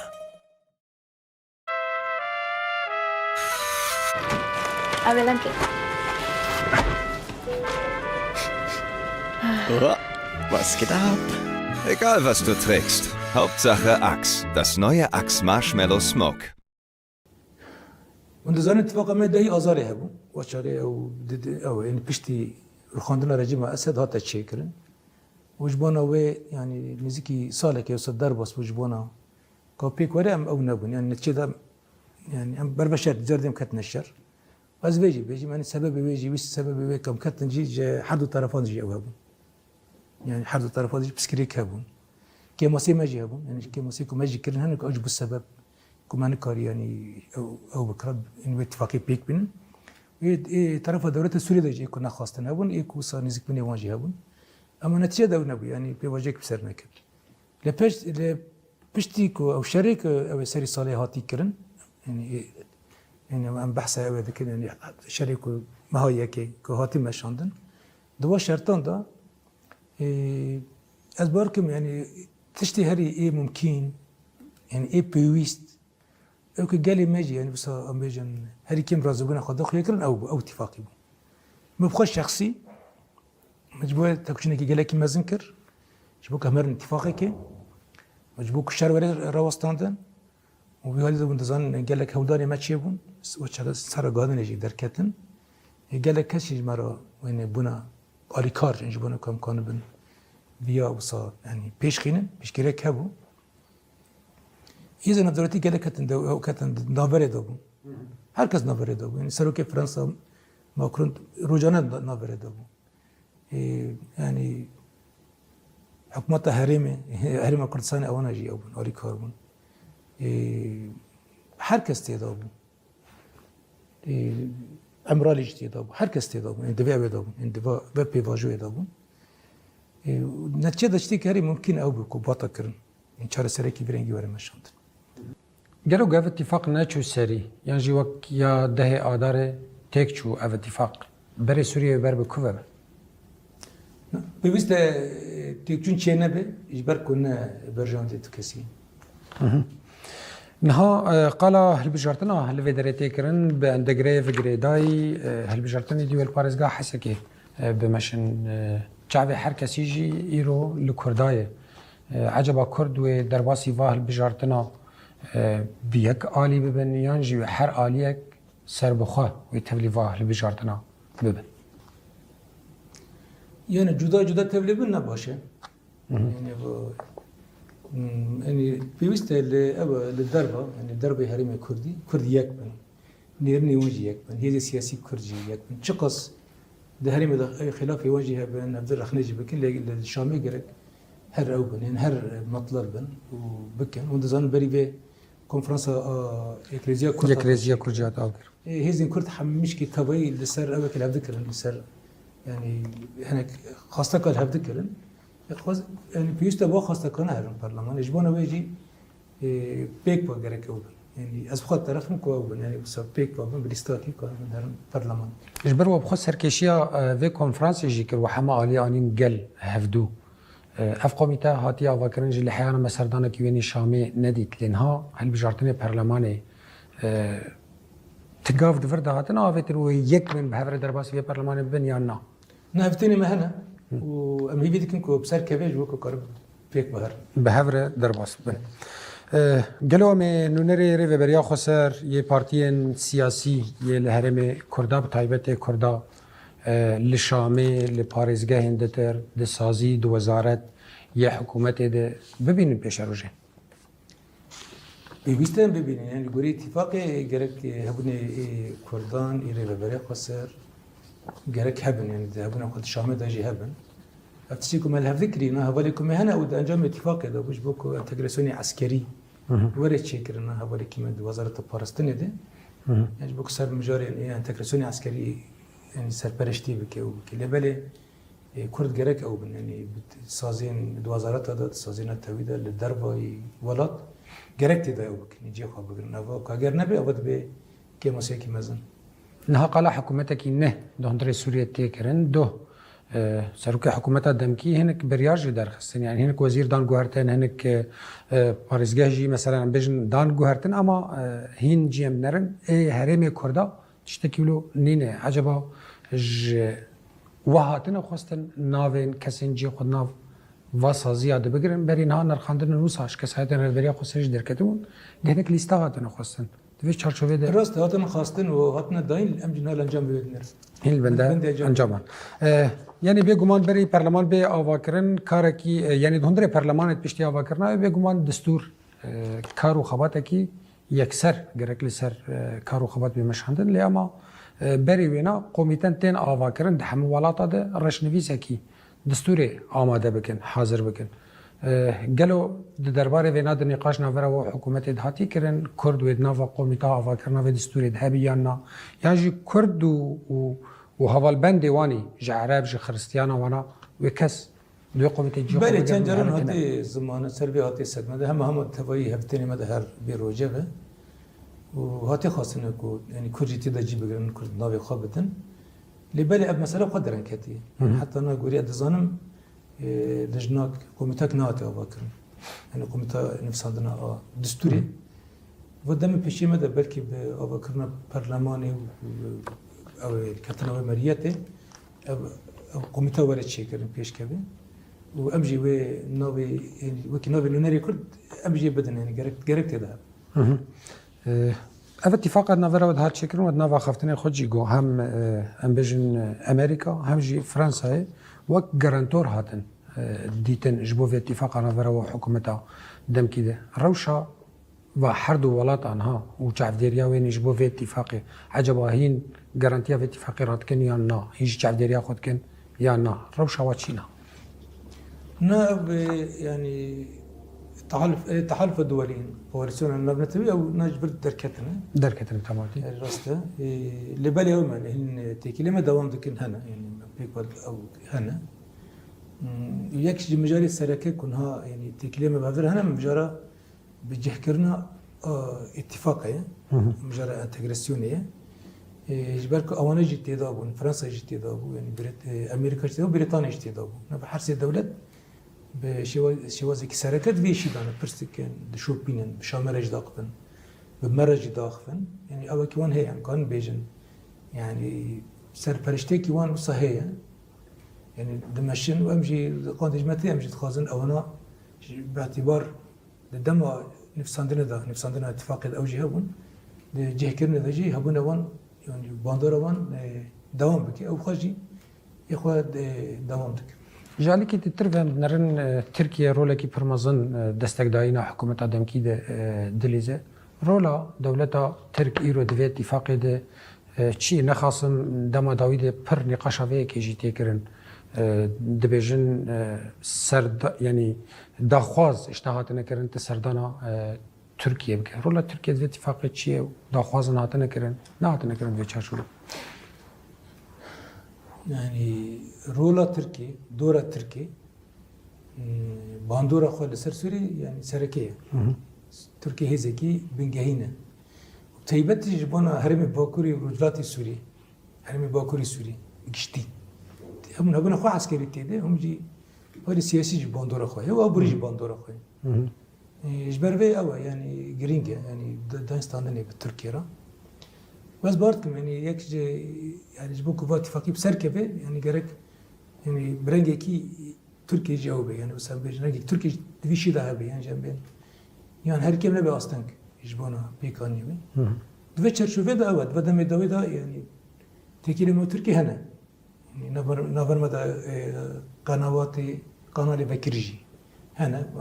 Adelante. Oh, was geht ab? Egal, was du trägst. Hauptsache Axe. Das neue Axe Marshmallow Smoke. Und das اتفاق ما ده ازاري هبو وشاري او يعني بشتي الخاندنا رجيم اسد هات تشيكرن وجبونا وي يعني نزكي صالك يوصل دربس وجبونا كوبيك ورا او نبون يعني نتشدا يعني ام بربشات زردم كتن الشر بس بيجي يعني سبب بيجي بس سبب بيجي كم كتن جي حد طرفان جي او هبون يعني حد طرفان جي بسكريك هبون كيموسي ما جي هبون يعني كيموسي كو ما جي كرن هنك اجب السبب كمان كاري يعني او بكرب ان اتفاقي بيك بين طرف دولة سوريا ده يكون كنا خاصتنا هبون يكون صار نزك بني واجي هبون اما نتيجة ده نبي يعني بيواجهك بسرنا كده لبشتيكو او شريك او سري صالح هاتي كرن يعني ام بحثه او ذكر يعني شريكو ما هي كو هاتي مشاندن دوا شرطان ده از باركم يعني تشتي هري ايه ممكن يعني ايه بيويست او كجالي ماجي يعني بس امبيجن هري كيم رازقنا خدخ يكرن او اتفاقي ما بخش شخصي مجبور تكشني كي جالك ما زنكر جبوك امر اتفاقي كي مجبوك الشر ولا رواستاندن وبيقول له بندزان قالك هوداني ما تشيبون وشغل صار قادن يجي دركتن قالك كشي مرة وين بنا اريكار جبونا كم كان بن بيا وصا يعني بيش خينن بيش كيرك هبو إذا نظرتي قالك كتن نافرة دابو هركز نافرة دابو يعني سروك فرنسا ما كنت روجانا نافرة دابو يعني حكومة هرم كردستان أوانا جي أبون أريكار بون هر کس تیدا بو امرالیش تیدا بو هر کس تیدا بو اندوی بیدا بو اندوی و پیواجو بیدا بو نتیجه داشتی که هری ممکن او بکو باتا کرن این چاره سره کی برنگی وره مشاند گلو گاو اتفاق نچو سری یعنی جی وک یا ده آدار تک چو او اتفاق بر سوریه بر بکوه به بویست تیکچون چه نبه اجبر کنه برجان دیتو کسی نها قال هل بجارتنا هل في دريتي كرن باندغري في جريداي هل بجارتني ديول باريزغا حسكي بمشن شعبي حركه يجي ايرو لكرداي عجبا كرد ودرباسي فاهل بجارتنا بيك آلي ببن يانجي حر آليك سر بخوا ويتبلي فاهل بجارتنا ببن يعني جدا جدا تبلي بنا باشه يعني بيوست للضربة يعني الضربة هرمي كردي يكبن نيرني وجه يكبن هي سياسي كردي يكبن شقص ده هرمي خلاف يواجه بين عبد الرخنيجي بكن الشامي جرك هر أوبن يعني هر مطلب بن وبكن وندزان بري به كونفرنس إكليزيا كرد إكليزيا كرجات أوكر هزين كرد حمش كي تبعي لسر أبك الهبد كلن لسر يعني هناك خاصة كل هبد كلن يعني بيست با خاصة كنا هرم برلمان إجبارنا بيجي بيك بقرك أوبن يعني أسبقات طرفهم كوابن يعني بس بيك بابن بريستاكي كنا هرم برلمان إجبار وبخص سركشيا في كونفرنس يجي كر وحما علي أنين جل هفدو أفقاميتا هاتيا وكرنج اللي حيانا مسردانا كيواني شامي نديت لأنها هل بجارتني برلماني تقاف دفردا هاتنا أفتر ويك من بهفر درباس في برلمان بنيانا نهفتني مهنا وأم هي بيدكن كو بسر كبيج وكو قرب بيك بهر بهفر درباس بن قالوا من نونري ريفي بريا خسر يه بارتيين سياسي يه الهرم كردا بتايبت كردا لشامي لباريزگاه هندتر ده سازي دو وزارت يه حكومت ده ببينن پیش روجه بيستن ببينن يعني غوري اتفاق گرك هبني كردان يري بريا خسر گرك هبن يعني هبنا قد شامي داجي هبن افتشيكم الهف ذكري انها بالكم هنا ود انجام اتفاق ده بوش بوكو انتجراسيوني عسكري وريت شكر انها بالكم وزاره البارستن ده يعني بوكو سر مجاري يعني انتجراسيوني عسكري يعني سرپرشتي بك لبالي كرد جرك او يعني سازين وزارات ده سازين التويده للضربه ولات جركت ده او نجي خو بغنا كاجر نبي ابد به كيموسيكي مزن نها قال حكومتك نه دهندري سوريا تيكرن دو سروك حكومتها دمكي هنك برياج درخصن يعني هنك وزير دان جوهرتن هنك باريزگاهجي مثلا بجن دان جوهرتن اما هين جيم نرن هرمي كردا تشتكيلو نينه عجبا وهاتنا خواستن ناوين كسنجي خود ناو واسا زياده بگرن برين ها نرخاندن نوساش کس هاتن ربريا خسرج دركتون هنك ليستا هاتنا خواستن دوش چارچوبه ده راست هاتن خواستن و هاتن داين امجنال انجام بيدنر هل بنده انجام يعني بيگومان بري برلمان بي آواکرن کارکی يعني دهندر برلمانت پشتی آواکرنا بيگومان دستور کارو خباتکی يكسر گرک لسر کارو خبات بمشهندن لأما بري وينا قوميتن تين آواکرن ده همه ولاتا ده رشنویسکی دستوری آماده بکن حاضر بکن گلو درباره وینا د نقاش ناوره و حکومت دهاتی کرن کرد و ناوا قومیتا آواکرنا و دستوری ده بیاننا یعنی کرد و هوال بند وانی جعرب ج خريستيان وانا وكس دو قومت جو بله چند جرن هاتی زمان سربی هاتی سدمده هم تفایی هفتنی مده هر بیروجه به و هاتی خواستن کو یعنی کجیتی دجی بگرن کرد ناوی خواب بدن لبالي اب مساله قدرن كتي حتى انا غوري ادزانم لجناك كوميتاك ناتي اباكر يعني كوميتا نفس عندنا دستوري ودم بشي مدى بلكي اباكرنا برلماني او كتناوي مريته كوميتا ورد شي كرن بيش كبي وامجي و نوبي يعني وكي نوبي لونري كل امجي بدن يعني جركت ده اف اتفاق نافرا ود هات شكرون ود نافا خفتني خود جيغو هم امبيجن امريكا هم جي فرنسا وك جارانتور هاتن ديتن جبو في اتفاق نافرا وحكومتها دم كده روشا وحردو ولات عنها وشعب ديريا وين جبو في اتفاق عجبا هين جارانتيا في اتفاق راتكن يا نا هيج شعب ديريا خدكن يا نا روشا واتشينا نا يعني تحالف الدولي كواليسيون المبنى أو نجبر دركتنا دركتن تماتي الراسته لبالي يوم هن تكلمة دوام دكن هنا يعني بيقول أو هنا يكش مجال السركة كونها يعني تكلمة بهذا هنا مجرى بجهكرنا اتفاقية مجرى انتجراسيونية جبالك أوانا جت يدابون فرنسا جت يدابون يعني أمريكا جت يدابون بريطانيا جت يدابون بحرس الدولة بشوازك سركت فيشي دانا برستكن دشوبينن بشامرج داقفن بمرج داقفن يعني أول كيوان هي يعني كان بيجن يعني سر برشتي كيوان وصحية يعني دمشن وأمجي قاندج متى أمجي تخازن أونا باعتبار الدم نفساندنا اتفاق الأوجه هون جه كرنا ذجي هبون وان يعني باندورا وان دوام بكي أو خاجي يخواد دوام دك جالي كي تترفهم نرن تركيا رولا كي برمزن دستك داينا حكومة آدم كي دليزة رولا دولتا ترك إيرو دوية اتفاقي ده چی نخواستم دما داوید پر نقاشاوی که جیتی کرن دبیجن سرد یعنی داخواز اشتهات نکرن تسردانا ترکیه بکه رولا ترکیه دوی اتفاقی چیه داخواز نهات نکرن دوی چارشورو يعني رولا تركي دورة تركي باندورا خال سر سوري يعني سركية تركي هي زكي بنجهينة تيبت جبنا هرم باكوري رجلات سوري هرم باكوري سوري قشتي هم نبنا خو عسكري تيده هم جي هذا سياسي باندورا خو هو بريج باندورا خو جبرفي أو يعني جرينجا يعني دانستاندني بالتركيا بس بارتكم يعني يكش يعني جبوك وفات اتفاقي بسركبه يعني جرك يعني برنجي كي تركي جاوبه يعني بس برنجي تركي دفيشي ذهبي يعني جنبين يعني هر كم نبي أصلاً يجبونه بيكاني بي دفيشر شو فيدا أود بدأ مدوي دا يعني تكلم تركي هنا يعني نبر مدى قنواتي قناة بكرجي هنا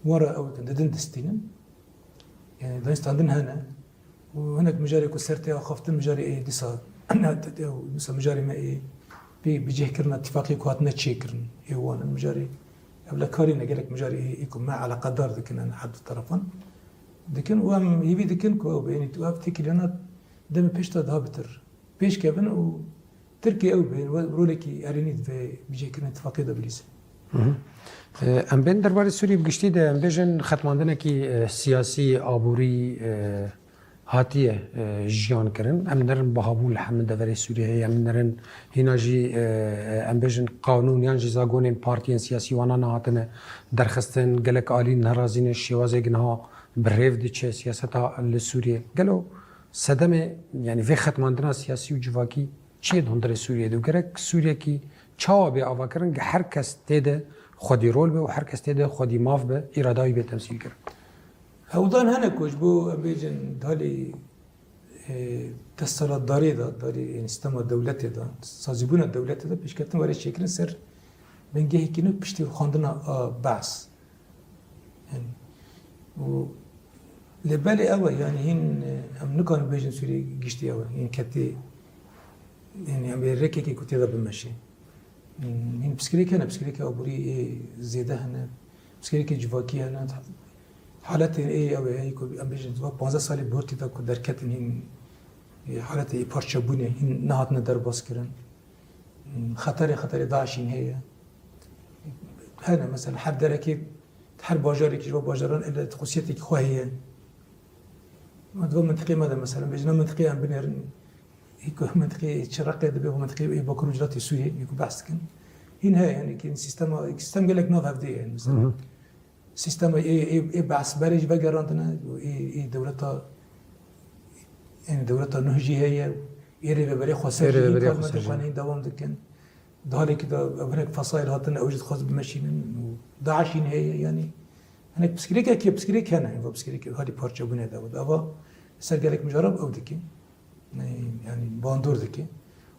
ورا أو دندن دستينن يعني دانستاندن هنا وهناك مجاري كسرتي أخافت المجاري إيه ديسا أو ديسا مجاري ما إيه بيجيه كرنا اتفاقي كواتنا تشيكرن إيه وانا المجاري قبل كارينا قالك مجاري إيه يكون ما على قدر ذكنا أنا حد الطرفان ذكن وام يبي ذكن كوب يعني توقف تكلي أنا دم بيشتا دهابتر بيش كابن وتركي أو بين ورولكي أرينيد في بيجيه كرنا اتفاقي دبليس ام بین درباره سوریه بگشتی ده ام بیشن ختماندنه کی سیاسی آبوری هاتیه جیان کرن ام نرن بهابول حمد دوره سوریه ام نرن هیناجی ام بیشن قانون یان جزاگونین پارتیان سیاسی وانا نهاتنه درخستن گلک آلی نرازین شیوازه گنها بریف دیچه سیاستا لسوریه گلو صدم یعنی في ختماندنا سیاسی و جواکی چه دندر سوریه دو گرک سوریه کی چاوا به آوا کرن که هر کس تیده خودی رول به و هر کس تیده خودی ماف به ارادایی به تمثیل کرد. هودان هناك وجبو بيجن دالي تصلات داري داري يعني استمر دولتي دا سازبون الدولة دا بيشكتن ورا شكل سر بنجه كينو بيشتي خاندنا بعث يعني و لبالي أول يعني هن هم نكون بيجن سوري جشتي أول يعني كتي يعني هم بيركي كي كتير بمشي هن بسكريك أنا بسكريك أبوري زيادة هنا بسكريك جواكي هنا حالت ای او ای کو امبیشن تو 15 سال بورتی تا کو درکتن این حالت ای پارچه بونه این نهات ندر باز کردن خطر داعشین هي هنا مثلا هر درکی هر باجاری که جو باجران الا تخصیتی که خواه ما دو منطقه ماذا مثلا بجنا منطقه ام بنر يكو منطقه شرقيه دبي منطقه ای با کروجات سوریه يكو بحث كن این هي يعني كان سيستم قال لك نوف هفدي يعني مثلا سيستم اي بعث برج بقراندنا اي دولتها يعني دولتها نهجي هي يري بري خسر كان دوام دكن دهالي كده هناك فصائل هاتنا اوجد خاص بمشين داعشين هي يعني هناك بسكريكا كي بسكريك هنا بسكريك هذه بارتشا بنا داود ابا سرقالك مجرب او دكي يعني باندور دكي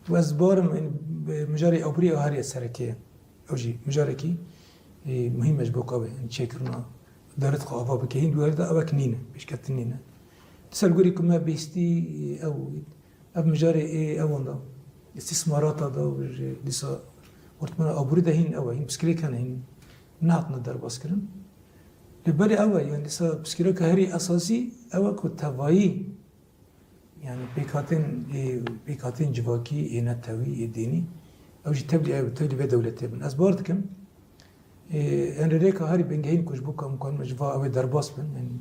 وازبار مجاري اوبري هاري السركيه اوجي مجاركي مهم مجبوك أوي نشكرنا دارت خافا بكهين دوارد أبا كنينة بيش كتنينة تسأل قوليكم ما بيستي أو أب مجاري إيه أو ده استثمارات ده لسه ورتمنا أبوري ده هين أو هين بسكري كان هين نعطنا در بسكرن لبالي أول يعني سا بسكيرو كهري أساسي أول كتوائي يعني بيكاتين جواكي إنا توي ديني أو جي تبلي بدولتي من أسبارت كم أنا ريكا هاري بنجهين كوش بوكا مكان مجفا أو درباس بن يعني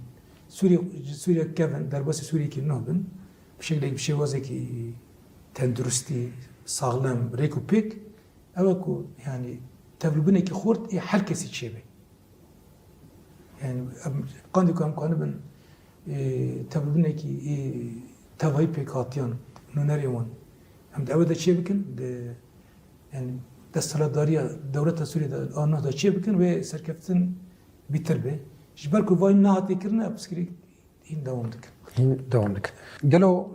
سوريا كيفن درباس سوريا كي نهبن بشكل وازكي تندرستي ساغلام ريكو بيك أوكو يعني تبلبنا كي خورت حل كسي تشيبي يعني قاندي كان بن تبلبنا كي تواي بيك هاتيان نونريون هم دعوة تشيبي كن يعني دستلداريا دولة سوريا آنها دا تشيبي كن وسركفتن بيتربه جبركو واين نهاتي كرنا بسكري هين دوام دك هين دوام دك قالوا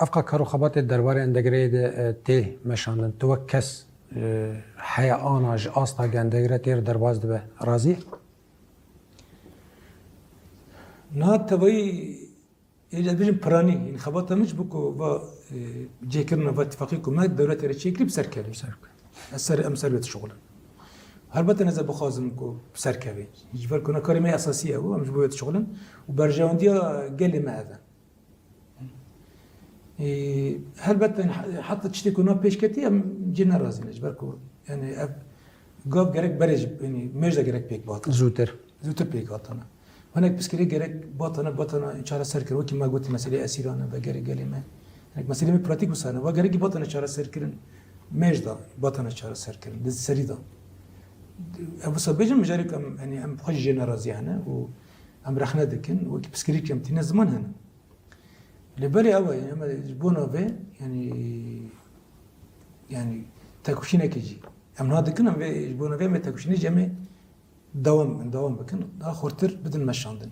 أفقا كارو خبات الدرباري اندگريد تيه مشاندن توكس حيا آناج آستا گندگره تیر درباز دبه رازي؟ نا تبعي إذا بيجي براني يعني خبطة مش بكو و جيكرنا و اتفاقيكم ما الدولة ترى بسركبي السر أمسر بيت الشغل هربت أنا زب خازم كو بسركبي يجبر كنا كاري أساسية هو مش بيت الشغل وبرجعون ديا قال ما هذا هربت حتى تشتي كنا بيش كتير جينا رازين يجبركو يعني قاب جرك برج يعني مجد جرك بيك باطن زوتر بيك باطنا هناك بسكري جرك باطنا إن شاء الله سركر وكي ما قلت مسألة أسيرانة بجري قال ما هناك مسألة براتيك بسانة وجرك باطنا إن شاء الله سركرن مجد باطنا إن شاء الله سركرن ده سريدا أبو صبيجن مجارك يعني أم بخش جينا رازي هنا وأم رحنا دكن وكي بسكري كم تينا زمان هنا لبالي أول يعني أما جبونا به يعني تاكوشينا كيجي أم هذا كنا جبونا به ما تاكوشينا جمع دوام بكن آخرتر بدن مشاندن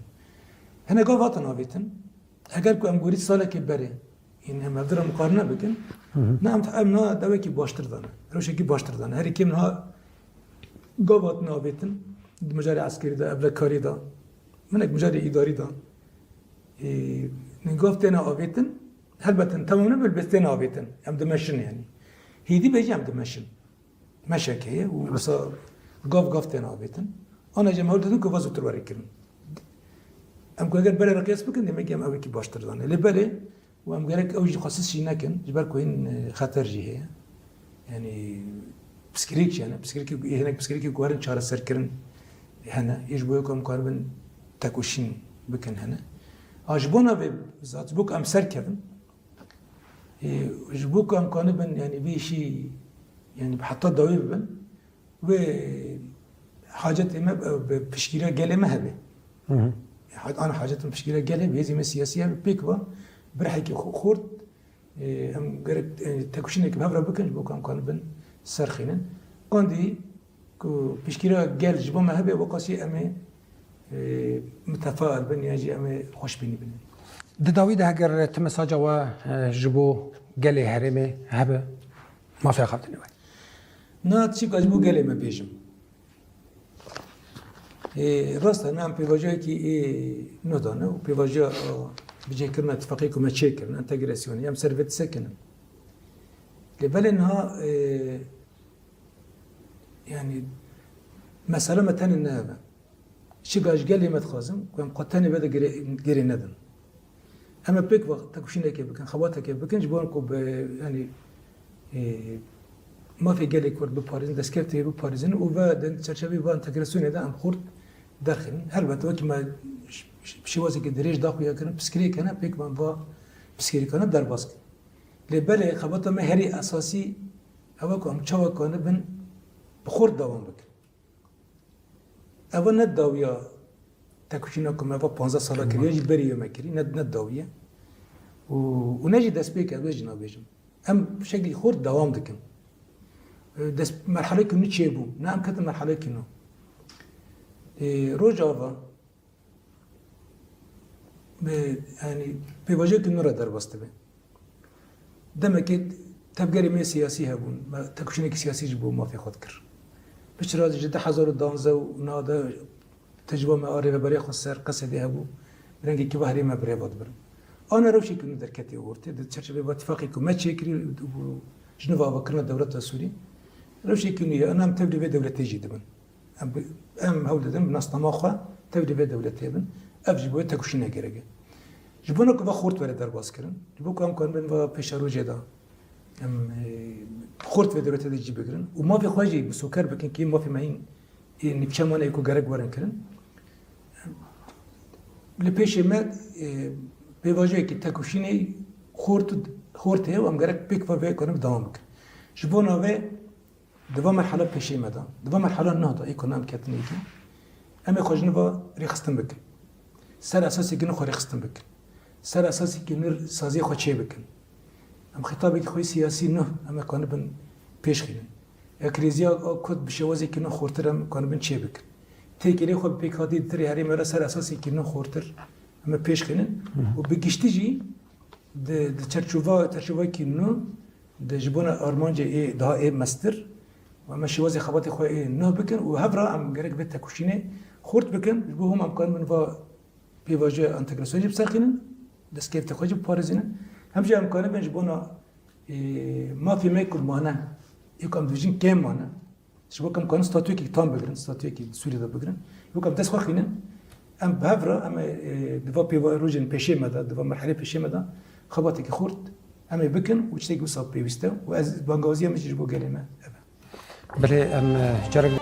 هنا قا وطن آبيتن اگر کو ام گوری ساله که بره این هم در مقارنه بکن نه ام نه دوی کی باشتر دانه روش کی باشتر دانه هر کی منها قا وطن آبیتن مجاری عسکری دا ابل کاری دا منک مجاری اداری دا نگفتن آبیتن هلبتن تمام نه بلبستن آبیتن ام دمشن يعني هيدي بيجي ام دمشن مشاكيه وبس گفتن آبیتن آن جمعیت دادن که واسه ترواری کردن. ام که اگر برای رقیس بکن نمیگم اوی کی باشتر دانه. لبله و ام گرک اوج خاصی شی نکن. جبر کوین خطر جیه. یعنی بسکریک یعنی بسکریک هنگ بسکریک کوارن چهار سر کردن هنه. ایش باید کم کاربن تکوشین بکن هنه. آجبونا به ذات بوک ام سر کردن. جبوک ام کانه بن یعنی بیشی یعنی حتی داوی بن و حاجتي ما بشكيرة قال ما هبه أنا حاجتي بشكيرة قال بهذه السياسية بيكوا برحكي خورد أم قرت تكوشينك بهبرة بكنج بوكام كان بن سرخينا قاندي كو بشكيرة قال جبوا ما هبه وقاسي أمي متفائل بني أجي أمي خوش بني بني داوود هاجر تمساجا وجبو قال هرمي هبه ما في خاطر نوع نات شي كاجبو قال ما بيجم راستا نعم بيواجه كي نودانا وبيواجه بيجي كرنا اتفاقيكم ما تشيكرنا انتجراسيون يام سيرفيت سكن لبال انها يعني مسألة متن النابة شي قال لي ما تخازم كم قتاني بدا غير ندن اما بيك وقت تكوشينا كيف كان خواتها كيف كان جبونكم يعني ما في قالك ورد بباريزن دسكرتي بباريزن وفا تشرشبي فان انتجراسيون ده ام خورد داخل هل بتوكي ما شي واسك دريج داخل يا كان بسكري كان بيك ما با بسكري كان در باسك لبل خبطه ما هري اساسي اوكم تشوا كان بن بخور دوام بك اول نداويا تكوشينكم ما 15 سنه كريج بري ما كري نداويا ونجي دسبيك وجنا بيجم ام بشكل خور دوام دكم دس مرحله كنو تشيبو نعم كتب مرحله كنو روجافا يعني بيواجه كنو را در بسته به دمكت تبقري من سياسي هبون ما تكوشينك سياسي جبو ما في خود كر بش راضي جدا حزار الدانزا ونادا تجربه ما قريبه بري خو سر قصدي هبو رنگي كي بحري ما بري بود برم انا روشي كنو در كتي ورته د چرچبه اتفاقي ما تشكري جنوا وكرنا دوله سوري روشي كنو انا متبري بدوله تجي دبن ام هولدن بناس طماخه تبدي به دولتي بن افجبوا تكوشينا جرجه جبونا كوا خورت ولا درباس كرن جبو كم كان بن و بيشارو جدا ام خورت و دولتي دي بگرن و ما في خواجي بسكر بكن كي ما في ماين نبشمان يكو جرج ورن كرن لپیش ما بواجه کی تکوشینی خورت هی و ام گرک پیک و کنم دوام بکن. جبونا و دو مرحله پیشی مدام. دو مرحله نه دا ایکنام کتنی کی. اما خوجن و ریخستن بکن. سر اساسی کنه خو ریخستن بکن. سر اساسی کنه سازی خو چه بکن. ام خطابی خوی سیاسی نه اما کنه بن پیش خیلی. اکریزیا کد بشوازی کنه خورترم کنه بن چه بکن. تیکلی خو پیکادی تری هری مرا سر اساسی کنه خورتر اما پیش خیلی. و بگیشتی جی د چرچووا کنه د جبونا آرمانجه ای ده ای مستر و اما شوازی خباتی خو ای نه بکن و هفرا ام گرک به تکوشینه خورد بکن بو هم امکان من و بیواجه انتگراسیونی بسخینن دستکیف تخوجی پارزینن همچنین امکانه بنج بونا ما فی میکل مانه یکم دوجین کم مانه شبکه امکان استاتوی کی تام بگیرن استاتوی کی سوریه دا بگیرن یکم دست خواهینن ام بهفرا ام دوا بیواجه پیشی مدا دوا مرحله پیشی مدا خباتی که خورد ام بکن و چیزی گوساب پیوسته و از بانگازی هم چیز بو گلیمه بله ام جرگ